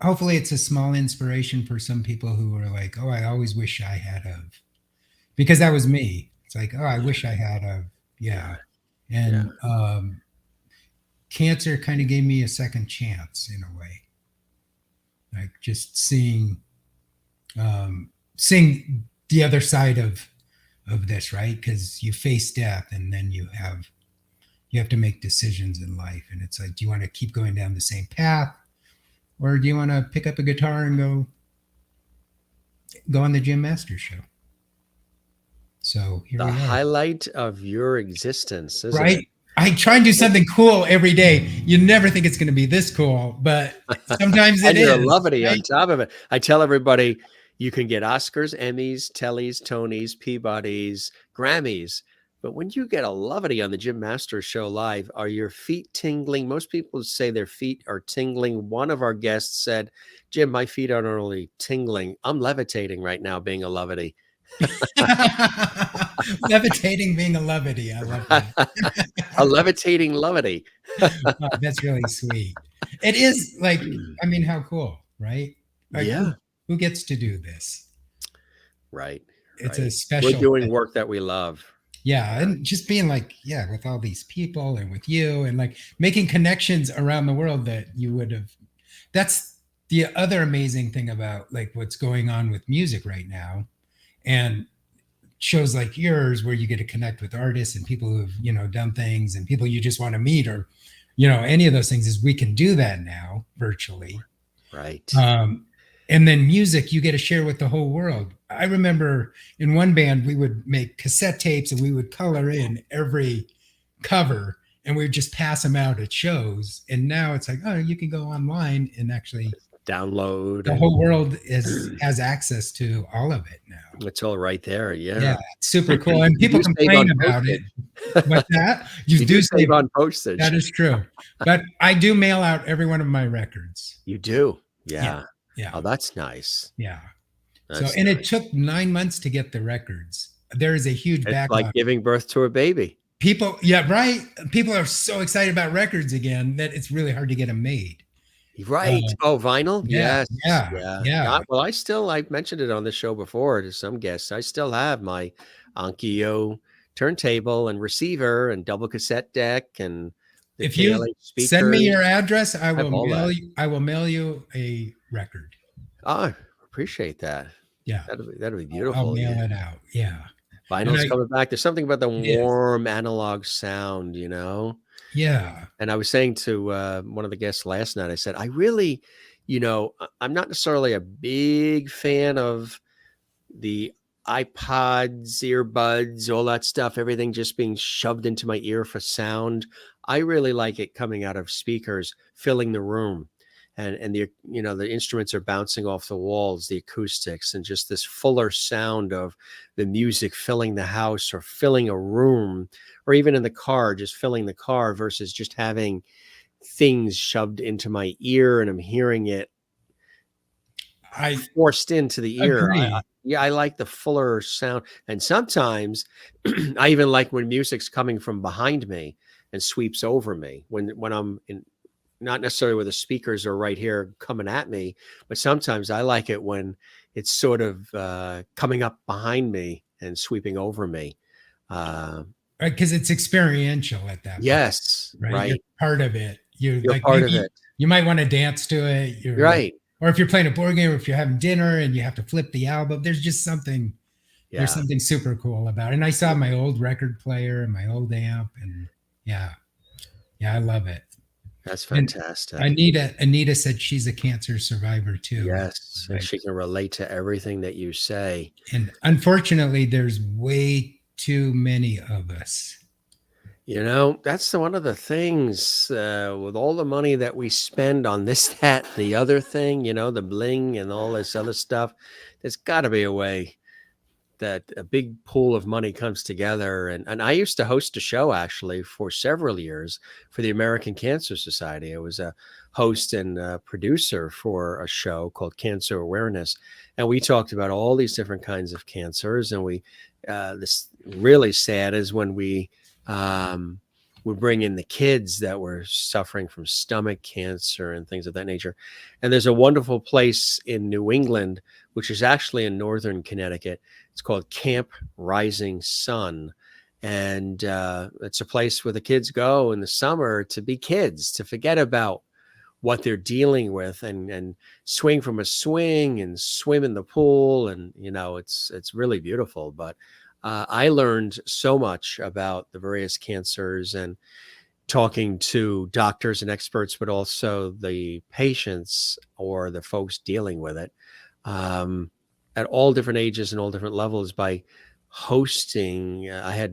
hopefully it's a small inspiration for some people who are like, I always wish I had of, because that was me. It's like, I wish I had of. Yeah. And cancer kind of gave me a second chance in a way. Like just seeing the other side of this, right? Because you face death, and then you have to make decisions in life, and it's like, do you want to keep going down the same path, or do you want to pick up a guitar and go on the Jim Masters show? So here the we are. Highlight of your existence, isn't Right? it? I try and do something cool every day. You never think it's going to be this cool, but sometimes it And you're a is, lovity on right? top of it. I tell everybody you can get Oscars, Emmys, Tellys, Tonys, Peabodys, Grammys. But when you get a lovity on the Jim Masters Show live, are your feet tingling? Most people say their feet are tingling. One of our guests said, Jim, my feet aren't only tingling, I'm levitating right now being a lovity. Levitating being a lovity. I love that. A levitating lovity. Oh, that's really sweet. It is like, I mean, how cool, right? Like, Yeah. who gets to do this? Right. It's a Right. We're special doing thing. work that we love. Yeah, and just being like, yeah, with all these people and with you and like making connections around the world that you would have. That's the other amazing thing about like what's going on with music right now. And shows like yours where you get to connect with artists and people who've, done things and people you just want to meet or, any of those things is we can do that now virtually. Right. And then music you get to share with the whole world. I remember in one band we would make cassette tapes and we would color in every cover and we would just pass them out at shows. And now it's like, oh, you can go online and actually Download. the whole world has access to all of it now. It's all right there. Yeah. Yeah, super cool. And people complain about it. What's that? You do save on postage. That is true. But I do mail out every one of my records. You do. Yeah. Yeah. Oh, that's nice. Yeah. That's and nice. it took 9 months to get the records. There is a huge It's backlog. like giving birth to a baby. People, yeah, right. People are so excited about records again that it's really hard to get them made. Right. Oh, vinyl? Yeah, Yes. yeah. Well, I've mentioned it on the show before to some guests. I still have my Onkyo turntable and receiver and double cassette deck and the If you KLH speakers. send me your address, I have all that. I will mail you a record. Oh, appreciate that. Yeah. That'd be beautiful. I'll mail it out. Yeah. Vinyl's coming back. There's something about the warm analog sound, Yeah. And I was saying to one of the guests last night, I said, I really, I'm not necessarily a big fan of the iPods, earbuds, all that stuff, everything just being shoved into my ear for sound. I really like it coming out of speakers, filling the room. And the the instruments are bouncing off the walls, the acoustics, and just this fuller sound of the music filling the house or filling a room, or even in the car, just filling the car versus just having things shoved into my ear and I'm hearing it forced into the ear. I like the fuller sound. And sometimes I even like when music's coming from behind me and sweeps over me when I'm in. Not necessarily where the speakers are right here coming at me, but sometimes I like it when it's sort of coming up behind me and sweeping over me. Because it's experiential at that point. Yes, right. You're part of it. You're like part of it. You might want to dance to it. You're right. Or if you're playing a board game, or if you're having dinner and you have to flip the album, there's just something. Yeah. There's something super cool about it. And I saw my old record player and my old amp, and yeah, I love it. That's fantastic. And Anita said she's a cancer survivor too. Yes, and she can relate to everything that you say. And unfortunately, there's way too many of us. That's one of the things with all the money that we spend on this, that, the other thing, the bling and all this other stuff. There's got to be a way that a big pool of money comes together. And I used to host a show actually for several years for the American Cancer Society. I was a host and a producer for a show called Cancer Awareness. And we talked about all these different kinds of cancers. And this really sad is when we bring in the kids that were suffering from stomach cancer and things of that nature. And there's a wonderful place in New England, which is actually in northern Connecticut. It's called Camp Rising Sun. And it's a place where the kids go in the summer to be kids, to forget about what they're dealing with and swing from a swing and swim in the pool. And, it's really beautiful. But I learned so much about the various cancers and talking to doctors and experts, but also the patients or the folks dealing with it at all different ages and all different levels by hosting. I had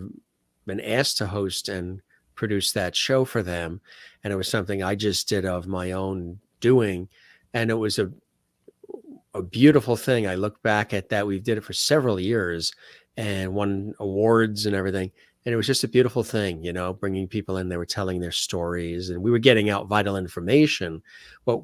been asked to host and produce that show for them. And it was something I just did of my own doing. And it was a beautiful thing. I look back at that. We did it for several years and won awards and everything. And it was just a beautiful thing, bringing people in. They were telling their stories, and we were getting out vital information, but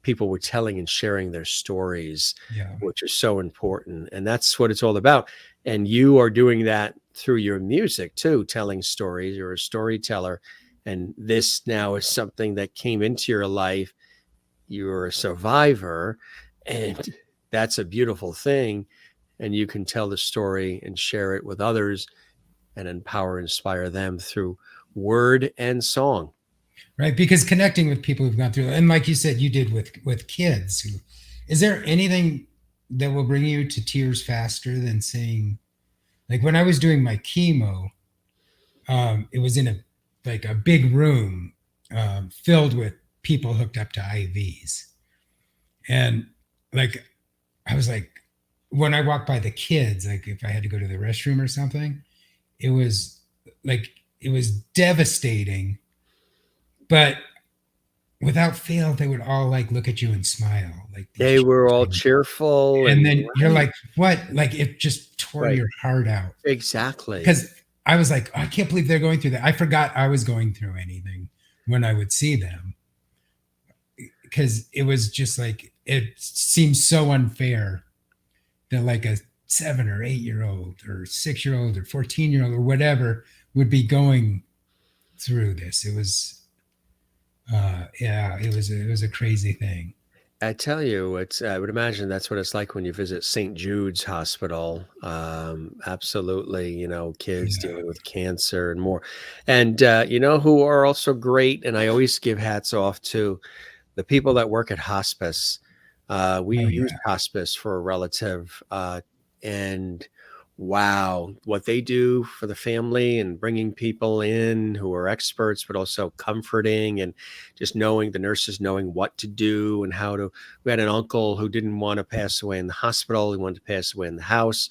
people were telling and sharing their stories, Yeah. which is so important. And that's what it's all about. And you are doing that through your music too, telling stories. You're a storyteller. And this now is something that came into your life. You're a survivor, and that's a beautiful thing. And you can tell the story and share it with others and empower, inspire them through word and song. Right. Because connecting with people who've gone through, and like you said, you did with kids. Is there anything that will bring you to tears faster than seeing, like when I was doing my chemo, it was in a big room filled with people hooked up to IVs. And like, I was like, when I walked by the kids, like if I had to go to the restroom or something, it was devastating, but without fail, they would all like look at you and smile. Like they were all cheerful. And then you're like, what? Like it just tore your heart out. Exactly. Because I was like, oh, I can't believe they're going through that. I forgot I was going through anything when I would see them. Because it was just like, it seems so unfair that like a 7 or 8 year old or 6-year-old or 14-year-old or whatever would be going through this. It was, it was a crazy thing. I tell you, I would imagine that's what it's like when you visit St. Jude's Hospital. Absolutely, kids dealing with cancer and more. And who are also great, and I always give hats off to the people that work at hospice. We used hospice for a relative, and wow, what they do for the family and bringing people in who are experts, but also comforting and just knowing the nurses knowing what to do and how to. We had an uncle who didn't want to pass away in the hospital. He wanted to pass away in the house,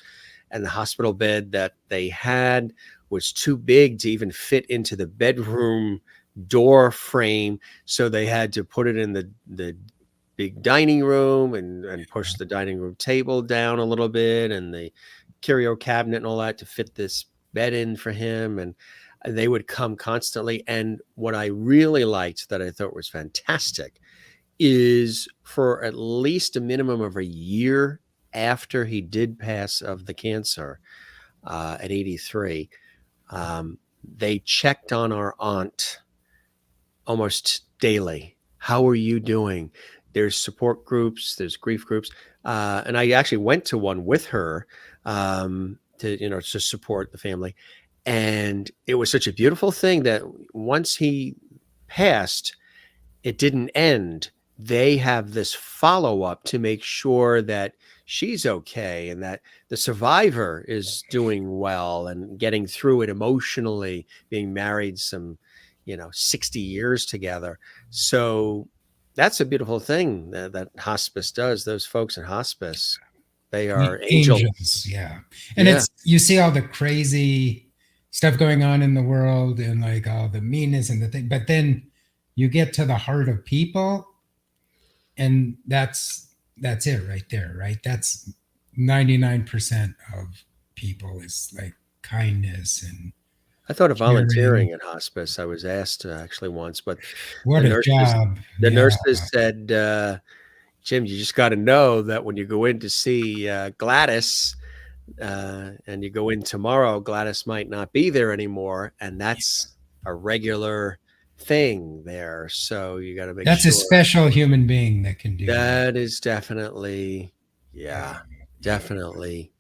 and the hospital bed that they had was too big to even fit into the bedroom door frame. So they had to put it in the big dining room and push the dining room table down a little bit and the curio cabinet and all that to fit this bed in for him. And they would come constantly. And what I really liked that I thought was fantastic is for at least a minimum of a year after he did pass of the cancer at 83, they checked on our aunt almost daily. How are you doing? There's support groups, there's grief groups. And I actually went to one with her to support the family. And it was such a beautiful thing that once he passed, it didn't end. They have this follow-up to make sure that she's okay and that the survivor is doing well and getting through it emotionally, being married some 60 years together. So that's a beautiful thing that hospice does. Those folks in hospice, they are angels. Yeah. And it's, you see all the crazy stuff going on in the world and like all the meanness and the thing, but then you get to the heart of people and that's it right there, right? That's 99% of people is like kindness. And I thought of volunteering at hospice. I was asked actually once, but what a job. The nurses said, Jim, you just got to know that when you go in to see Gladys and you go in tomorrow, Gladys might not be there anymore. And that's a regular thing there. So you got to make sure. That's a special human being that can do that. That is definitely, definitely.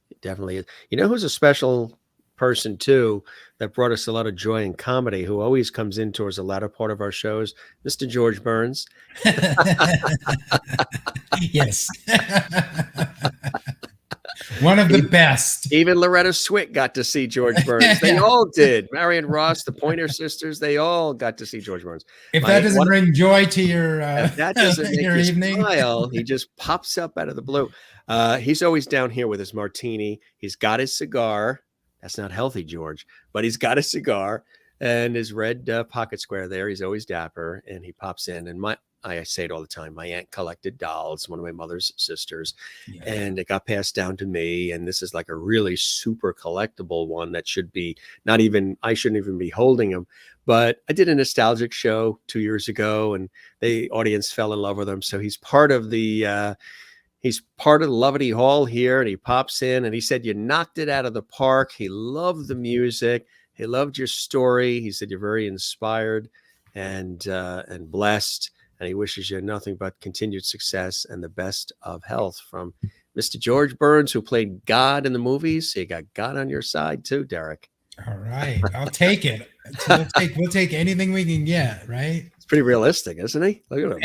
You know who's a special person too that brought us a lot of joy and comedy, who always comes in towards the latter part of our shows, Mr. George Burns. Yes. One of the best. Even Loretta Swit got to see George Burns. They all did. Marion Ross, the Pointer Sisters, they all got to see George Burns. If that doesn't bring joy to your if that doesn't make your you evening, smile, he just pops up out of the blue. He's always down here with his martini. He's got his cigar. That's not healthy, George, but he's got a cigar. and his red pocket square there. He's always dapper, and he pops in. And I say it all the time. My aunt collected dolls, one of my mother's sisters, Yeah. and it got passed down to me. And this is like a really super collectible one that should be I shouldn't even be holding him. But I did a nostalgic show 2 years ago, and the audience fell in love with him. So he's part of the Lovety Hall here, and he pops in and he said, you knocked it out of the park. He loved the music. He loved your story. He said, you're very inspired and blessed. And he wishes you nothing but continued success and the best of health from Mr. George Burns, who played God in the movies. So you got God on your side too, Derek. All right. I'll take it. We'll take anything we can get, right? It's pretty realistic, isn't he? Look at him.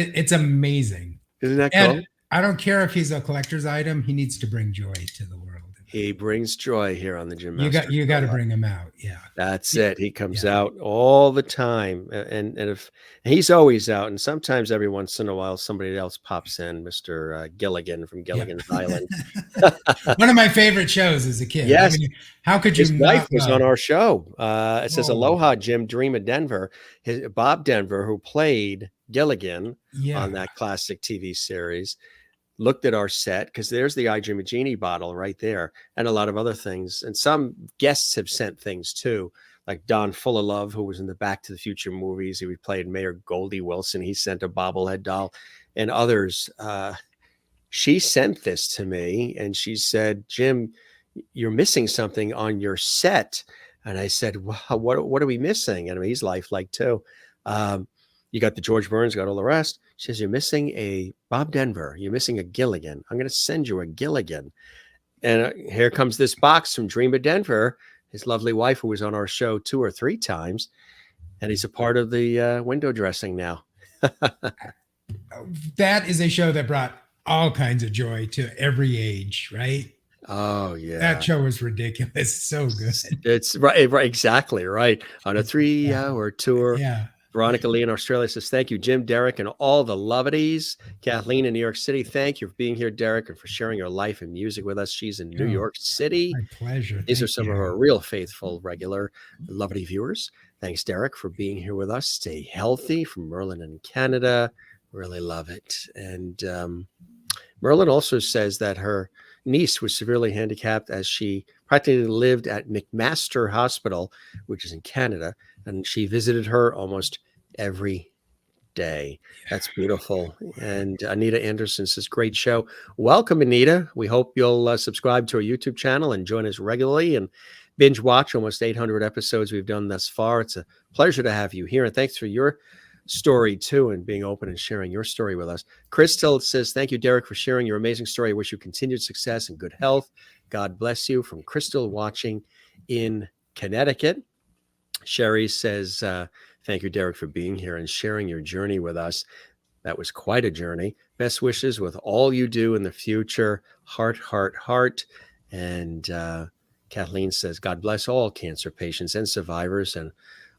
It's amazing. Isn't that cool? And I don't care if he's a collector's item. He needs to bring joy to the world. He brings joy here on the Jim You Master. got to bring him out. Yeah. That's it. He comes out all the time. And if he's always out, and sometimes every once in a while, somebody else pops in, Mr. Gilligan from Gilligan's Island. One of my favorite shows as a kid. Yes. I mean, how could you His wife was on our show. It says, Oh. Aloha, Jim, Dream of Denver. Bob Denver, who played Gilligan on that classic TV series, looked at our set, because there's the I Dream of Jeannie bottle right there, and a lot of other things. And some guests have sent things too, like Don Full of Love, who was in the Back to the Future movies. He played Mayor Goldie Wilson. He sent a bobblehead doll, and others. She sent this to me, and she said, Jim, you're missing something on your set. And I said, well, what are we missing? And I mean, he's lifelike too. You got the George Burns, got all the rest. She says, you're missing a Bob Denver. You're missing a Gilligan. I'm going to send you a Gilligan. And here comes this box from Dream of Denver, his lovely wife, who was on our show 2 or 3 times. And he's a part of the window dressing now. That is a show that brought all kinds of joy to every age, right? Oh, yeah. That show was ridiculous. So good. It's right. Exactly right. On a 3-hour tour. Yeah. Veronica Lee in Australia says, thank you, Jim, Derek, and all the Loveties. Kathleen in New York City, thank you for being here, Derek, and for sharing your life and music with us. She's in New York City. My pleasure. These are some of our real faithful, regular Lovety viewers. Thanks, Derek, for being here with us. Stay healthy, from Merlin in Canada. Really love it. And Merlin also says that her niece was severely handicapped as she practically lived at McMaster Hospital, which is in Canada, and she visited her almost every day. That's beautiful. And Anita Anderson says, great show. Welcome, Anita. We hope you'll subscribe to our YouTube channel and join us regularly and binge watch almost 800 episodes we've done thus far. It's a pleasure to have you here. And thanks for your story too, and being open and sharing your story with us. Crystal says, thank you, Derek, for sharing your amazing story. I wish you continued success and good health. God bless you, from Crystal, watching in Connecticut. Sherry says, thank you, Derek, for being here and sharing your journey with us. That was quite a journey. Best wishes with all you do in the future. Heart, heart, heart. And Kathleen says, God bless all cancer patients and survivors and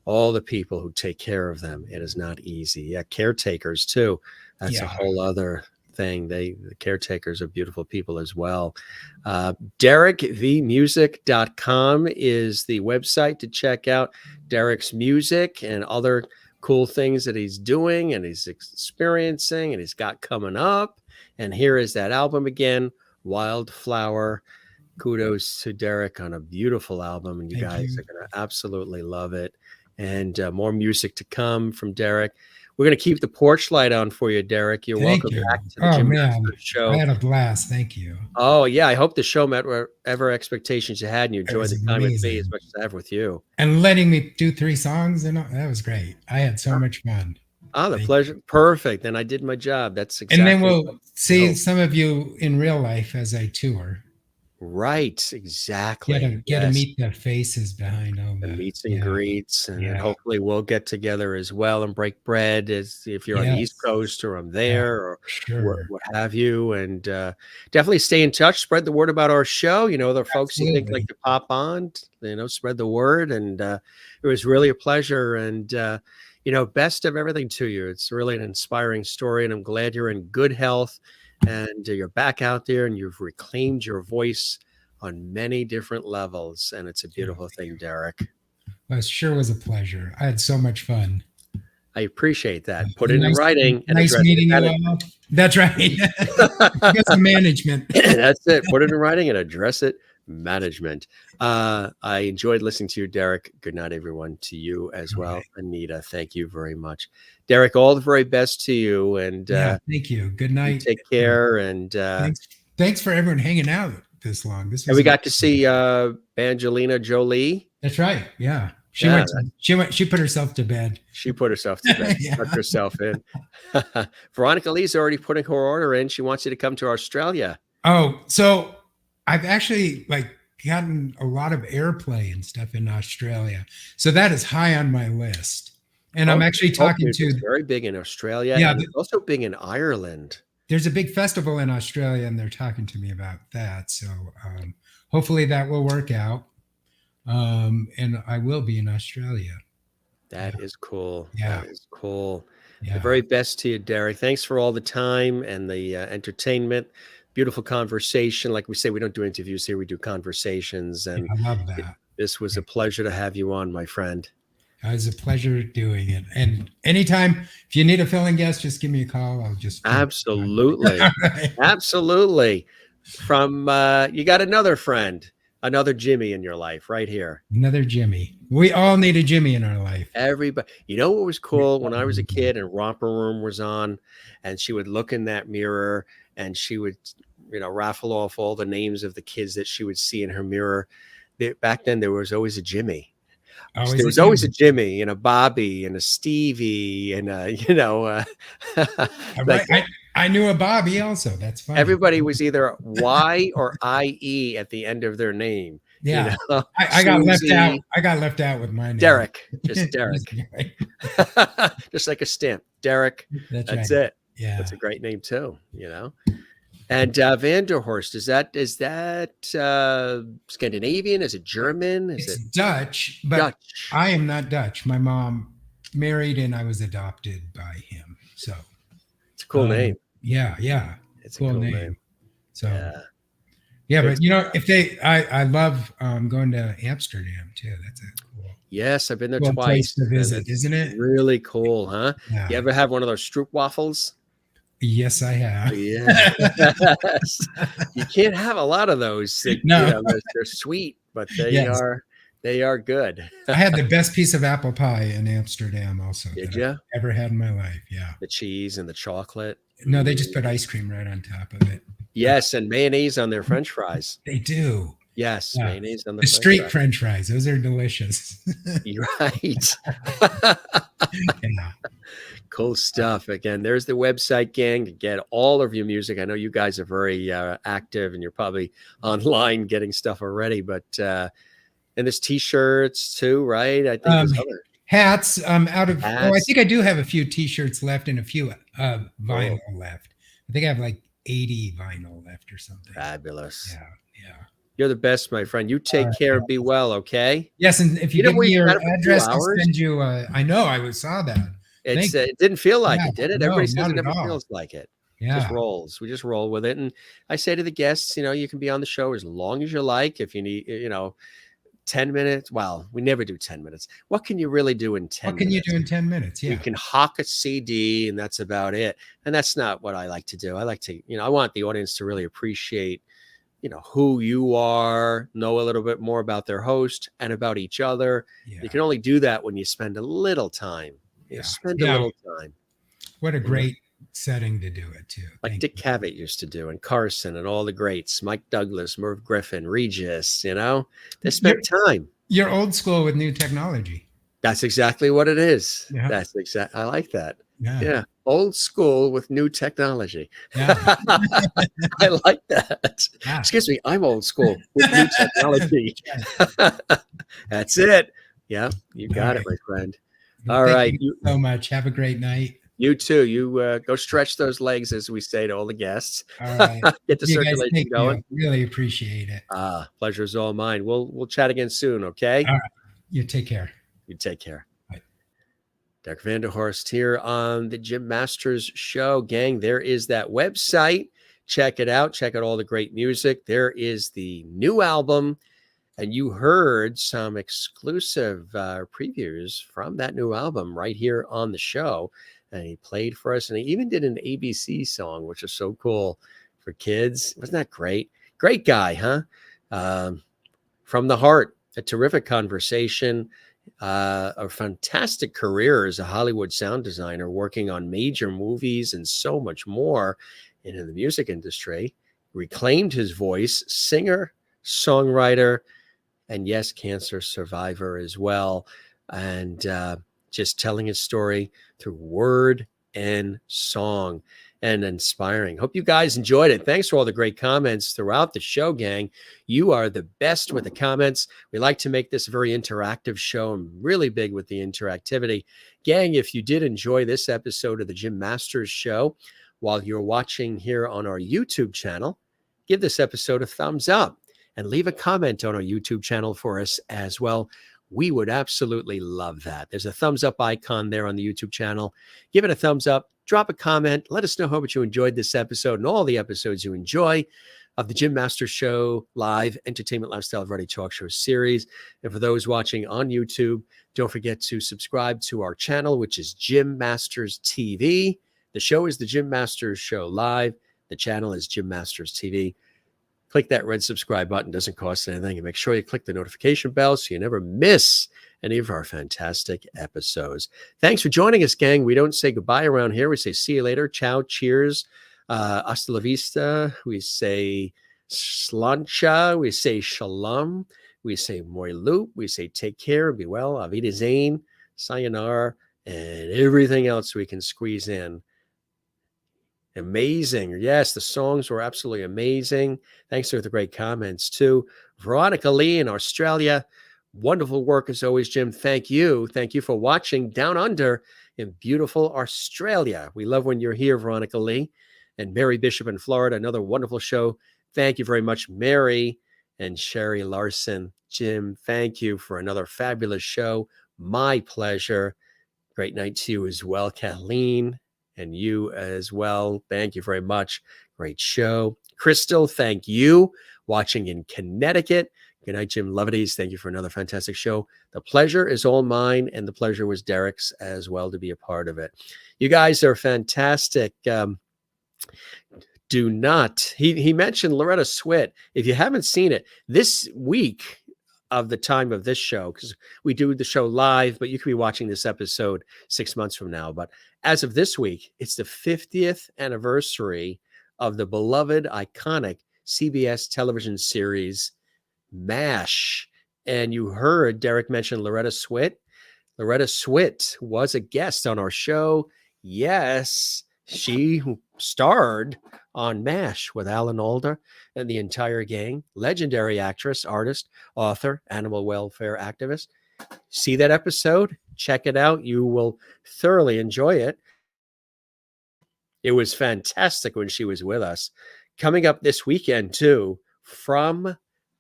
all the people who take care of them. It is not easy. Yeah, caretakers too. That's a whole other thing. The caretakers are beautiful people as well. DerekVmusic.com is the website to check out Derek's music and other cool things that he's doing and he's experiencing and he's got coming up. And here is that album again, Wildflower. Kudos to Derek on a beautiful album, and you guys are going to absolutely love it. And more music to come from Derek. We're going to keep the porch light on for you, Derek. You're welcome back to the Jim Master Show. I had a blast. Thank you. Oh, yeah. I hope the show met whatever expectations you had, and you enjoyed the time with me as much as I have with you. And letting me do 3 songs, that was great. I had so much fun. Oh, the pleasure. Perfect. And I did my job. That's exactly. And then we'll see some of you in real life as I tour. Right, exactly. Get to meet the faces behind all the meets and greets, and hopefully we'll get together as well and break bread, as if you're on the East Coast or I'm there or what have you. And definitely stay in touch. Spread the word about our show. You know, there are folks who think like to pop on. You know, spread the word. And it was really a pleasure. And you know, best of everything to you. It's really an inspiring story, and I'm glad you're in good health. And you're back out there and you've reclaimed your voice on many different levels. And it's a beautiful thing, Derek. Well, it sure was a pleasure. I had so much fun. I appreciate that. Put it in Nice, writing and nice address meeting you it. all. That's right. Get some management. That's it. Put it in writing and address it. Management. I enjoyed listening to you, Derek. Good night, everyone. To you as All well, right. Anita. Thank you very much, Derek. All the very best to you, and Yeah. Thank you. Good you night. take care. And Thanks for everyone hanging out this long. This and was we got to see Angelina Jolie. That's right. Yeah. Yeah, She put herself to bed. she put herself to bed. Yeah. Tucked herself in. Veronica Lee's already putting her order in. She wants you to come to Australia. Oh, so I've actually gotten a lot of airplay and stuff in Australia. So that is high on my list. And I'm actually talking to It's very big in Australia. Yeah, and it's also big in Ireland. There's a big festival in Australia, and they're talking to me about that. So hopefully that will work out. And I will be in Australia. That is cool. Yeah. That is cool. Yeah. The very best to you, Derek. Thanks for all the time and the entertainment. Beautiful conversation. Like we say, we don't do interviews here. We do conversations. And I love that. This was a pleasure to have you on, my friend. It was a pleasure doing it. And anytime, if you need a filling guest, just give me a call. I'll just. Absolutely. Absolutely. From, you got another friend, another Jimmy in your life right here. Another Jimmy. We all need a Jimmy in our life. Everybody. You know what was cool? When I was a kid and Romper Room was on, and she would look in that mirror and she would, raffle off all the names of the kids that she would see in her mirror. Back then, there was always a Jimmy. There was always a Jimmy and a Bobby and a Stevie and I knew a Bobby also. That's funny. Everybody was either Y or IE at the end of their name. Yeah, I got left out. I got left out with my name. Derek, just Derek, just like a stamp. Derek. That's right. It. Yeah, that's a great name too. And Vanderhorst, is that Scandinavian? Is it German? It's Dutch, but Dutch. I am not Dutch. My mom married and I was adopted by him. So it's a cool name. Yeah. It's a cool name. So yeah, but I love going to Amsterdam too. That's a cool. Yes, I've been there twice. Place to visit, isn't it? Really cool, huh? Yeah. You ever have one of those stroop waffles? Yes, I have. Yeah. You can't have a lot of those. No. They're sweet, but they are good. I had the best piece of apple pie in Amsterdam also. Did you? I've ever had in my life. Yeah. The cheese and the chocolate. No, they just put ice cream right on top of it. Yes, and mayonnaise on their French fries. They do. Yes, mayonnaise on the street French fries. Those are delicious. You're right. Yeah. Cool stuff. Again, there's the website, gang, to get all of your music. I know you guys are very active and you're probably online getting stuff already, but and there's t-shirts too, right? I think there's other hats. I think I do have a few t-shirts left and a few vinyl left. I think I have 80 vinyl left or something. Fabulous. Yeah. You're the best, my friend. You take care and be well, okay? Yes, and if you give me your address, I'll send you. I know, I saw that. It didn't feel like it, did it? No, Everybody says it never feels like it. Yeah. Just rolls. We just roll with it. And I say to the guests, you can be on the show as long as you like. If you need, 10 minutes. Well, we never do 10 minutes. What can you really do in 10 minutes? What can you do in 10 minutes? Yeah. You can hawk a CD and that's about it. And that's not what I like to do. I like to, I want the audience to really appreciate, who you are, know a little bit more about their host and about each other. Yeah. You can only do that when you spend a little time. Spend a little time. What a great setting to do it too. Like Dick Cavett used to do, and Carson and all the greats, Mike Douglas, Merv Griffin, Regis, they spent time. You're old school with new technology. That's exactly what it is. Yeah. I like that. Yeah. Old school with new technology. Yeah. I like that. Yeah. Excuse me, I'm old school with new technology. That's it. Yeah, you got it, my friend. All right. Thank you so much. Have a great night. You too. You go stretch those legs, as we say to all the guests. All right. Get the circulation going. Really appreciate it. Pleasure is all mine. We'll chat again soon, okay? All right. You take care. You take care. Bye. Derek Vanderhorst here on the Jim Masters Show. Gang, there is that website. Check it out. Check out all the great music. There is the new album. And you heard some exclusive previews from that new album right here on the show. And he played for us, and he even did an ABC song, which is so cool for kids. Wasn't that great? Great guy, huh? Um, from the heart, a terrific conversation, a fantastic career as a Hollywood sound designer, working on major movies and so much more in the music industry. Reclaimed his voice, singer, songwriter, and yes, cancer survivor as well. And just telling his story through word and song, and inspiring. Hope you guys enjoyed it. Thanks for all the great comments throughout the show, gang. You are the best with the comments. We like to make this a very interactive show. I'm really big with the interactivity. Gang, if you did enjoy this episode of the Jim Masters Show while you're watching here on our YouTube channel, give this episode a thumbs up and leave a comment on our YouTube channel for us as well. We would absolutely love that. There's a thumbs up icon there on the YouTube channel. Give it a thumbs up, drop a comment, let us know how much you enjoyed this episode and all the episodes you enjoy of the Jim Masters Show live entertainment lifestyle variety talk show series. And for those watching on YouTube, don't forget to subscribe to our channel, which is Jim Masters TV. The show is the Jim Masters Show live. The channel is Jim Masters TV. Click that red subscribe button. Doesn't cost anything. And make sure you click the notification bell so you never miss any of our fantastic episodes. Thanks for joining us, gang. We don't say goodbye around here. We say see you later. Ciao, cheers, hasta la vista. We say slancha. We say shalom. We say moilu. We say take care, be well, avida zain, sayonara, and everything else we can squeeze in. Amazing. Yes, the songs were absolutely amazing. Thanks for the great comments, too. Veronica Lee in Australia. Wonderful work as always, Jim. Thank you. Thank you for watching Down Under in beautiful Australia. We love when you're here, Veronica Lee. And Mary Bishop in Florida, another wonderful show. Thank you very much, Mary and Sherry Larson. Jim, thank you for another fabulous show. My pleasure. Great night to you as well, Kathleen. And you as well. Thank you very much. Great show. Crystal, thank you. Watching in Connecticut. Good night, Jim Lovities. Thank you for another fantastic show. The pleasure is all mine, and the pleasure was Derek's as well to be a part of it. You guys are fantastic. Do not. He mentioned Loretta Swit. If you haven't seen it, this week of the time of this show, because we do the show live, but you could be watching this episode 6 months from now. But as of this week, it's the 50th anniversary of the beloved, iconic CBS television series, MASH. And you heard Derek mention Loretta Swit. Loretta Swit was a guest on our show. Yes, she starred on MASH with Alan Alda and the entire gang. Legendary actress, artist, author, animal welfare activist. See that episode? Check it out. You will thoroughly enjoy it. It was fantastic when she was with us. Coming up this weekend, too, from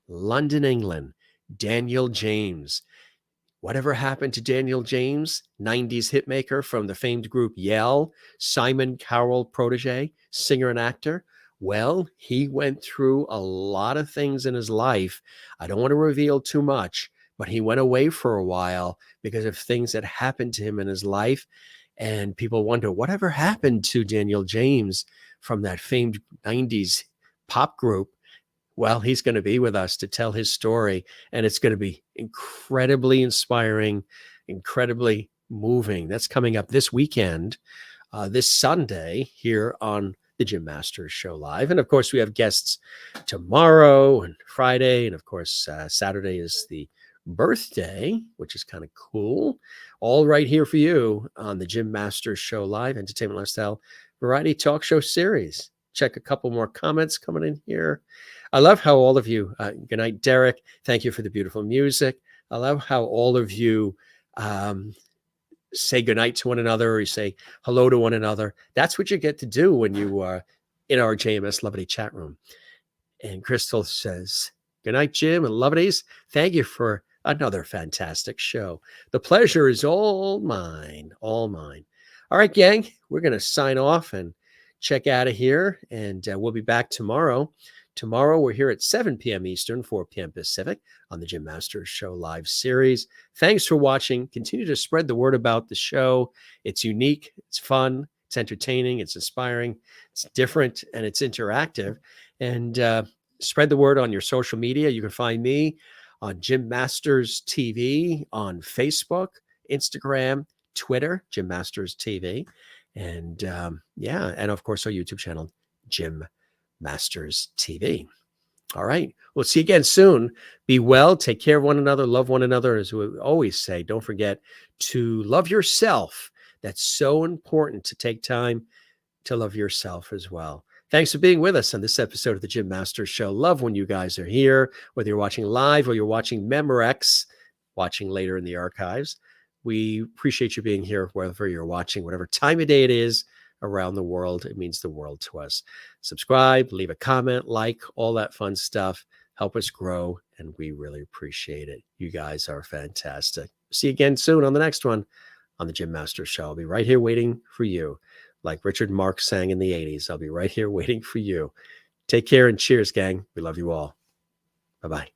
London, England, Daniel James. Whatever happened to Daniel James, 90s hitmaker from the famed group Yell, Simon Cowell protege, singer and actor? Well, he went through a lot of things in his life. I don't want to reveal too much, but he went away for a while because of things that happened to him in his life. And people wonder, whatever happened to Daniel James from that famed 90s pop group? Well, he's going to be with us to tell his story, and it's going to be incredibly inspiring, incredibly moving. That's coming up this weekend, this Sunday here on the Jim Masters Show Live. And of course, we have guests tomorrow and Friday. And of course, Saturday is the birthday, which is kind of cool. All right here for you on the Jim Masters Show Live, entertainment lifestyle variety talk show series. Check a couple more comments coming in here. I love how all of you, good night, Derek. Thank you for the beautiful music. I love how all of you say goodnight to one another, or you say hello to one another. That's what you get to do when you are in our JMS Lovely chat room. And Crystal says, good night, Jim and Lovelies. Thank you for another fantastic show. The pleasure is all mine, all mine. All right, gang, we're going to sign off and check out of here. And we'll be back tomorrow Tomorrow, we're here at 7 p.m. Eastern, 4 p.m. Pacific on the Jim Masters Show live series. Thanks for watching. Continue to spread the word about the show. It's unique, it's fun, it's entertaining, it's inspiring, it's different, and it's interactive. And spread the word on your social media. You can find me on Jim Masters TV on Facebook, Instagram, Twitter, Jim Masters TV. And and of course, our YouTube channel, Jim Masters TV. All right. We'll see you again soon. Be well. Take care of one another. Love one another. As we always say, don't forget to love yourself. That's so important, to take time to love yourself as well. Thanks for being with us on this episode of the Jim Masters Show. Love when you guys are here, whether you're watching live or you're watching Memorex, watching later in the archives. We appreciate you being here, wherever you're watching, whatever time of day it is around the world. It means the world to us. Subscribe, leave a comment, like, all that fun stuff. Help us grow, and we really appreciate it. You guys are fantastic. See you again soon on the next one on the Jim Masters Show. I'll be right here waiting for you. Like Richard Marx sang in the 80s, I'll be right here waiting for you. Take care and cheers, gang. We love you all. Bye-bye.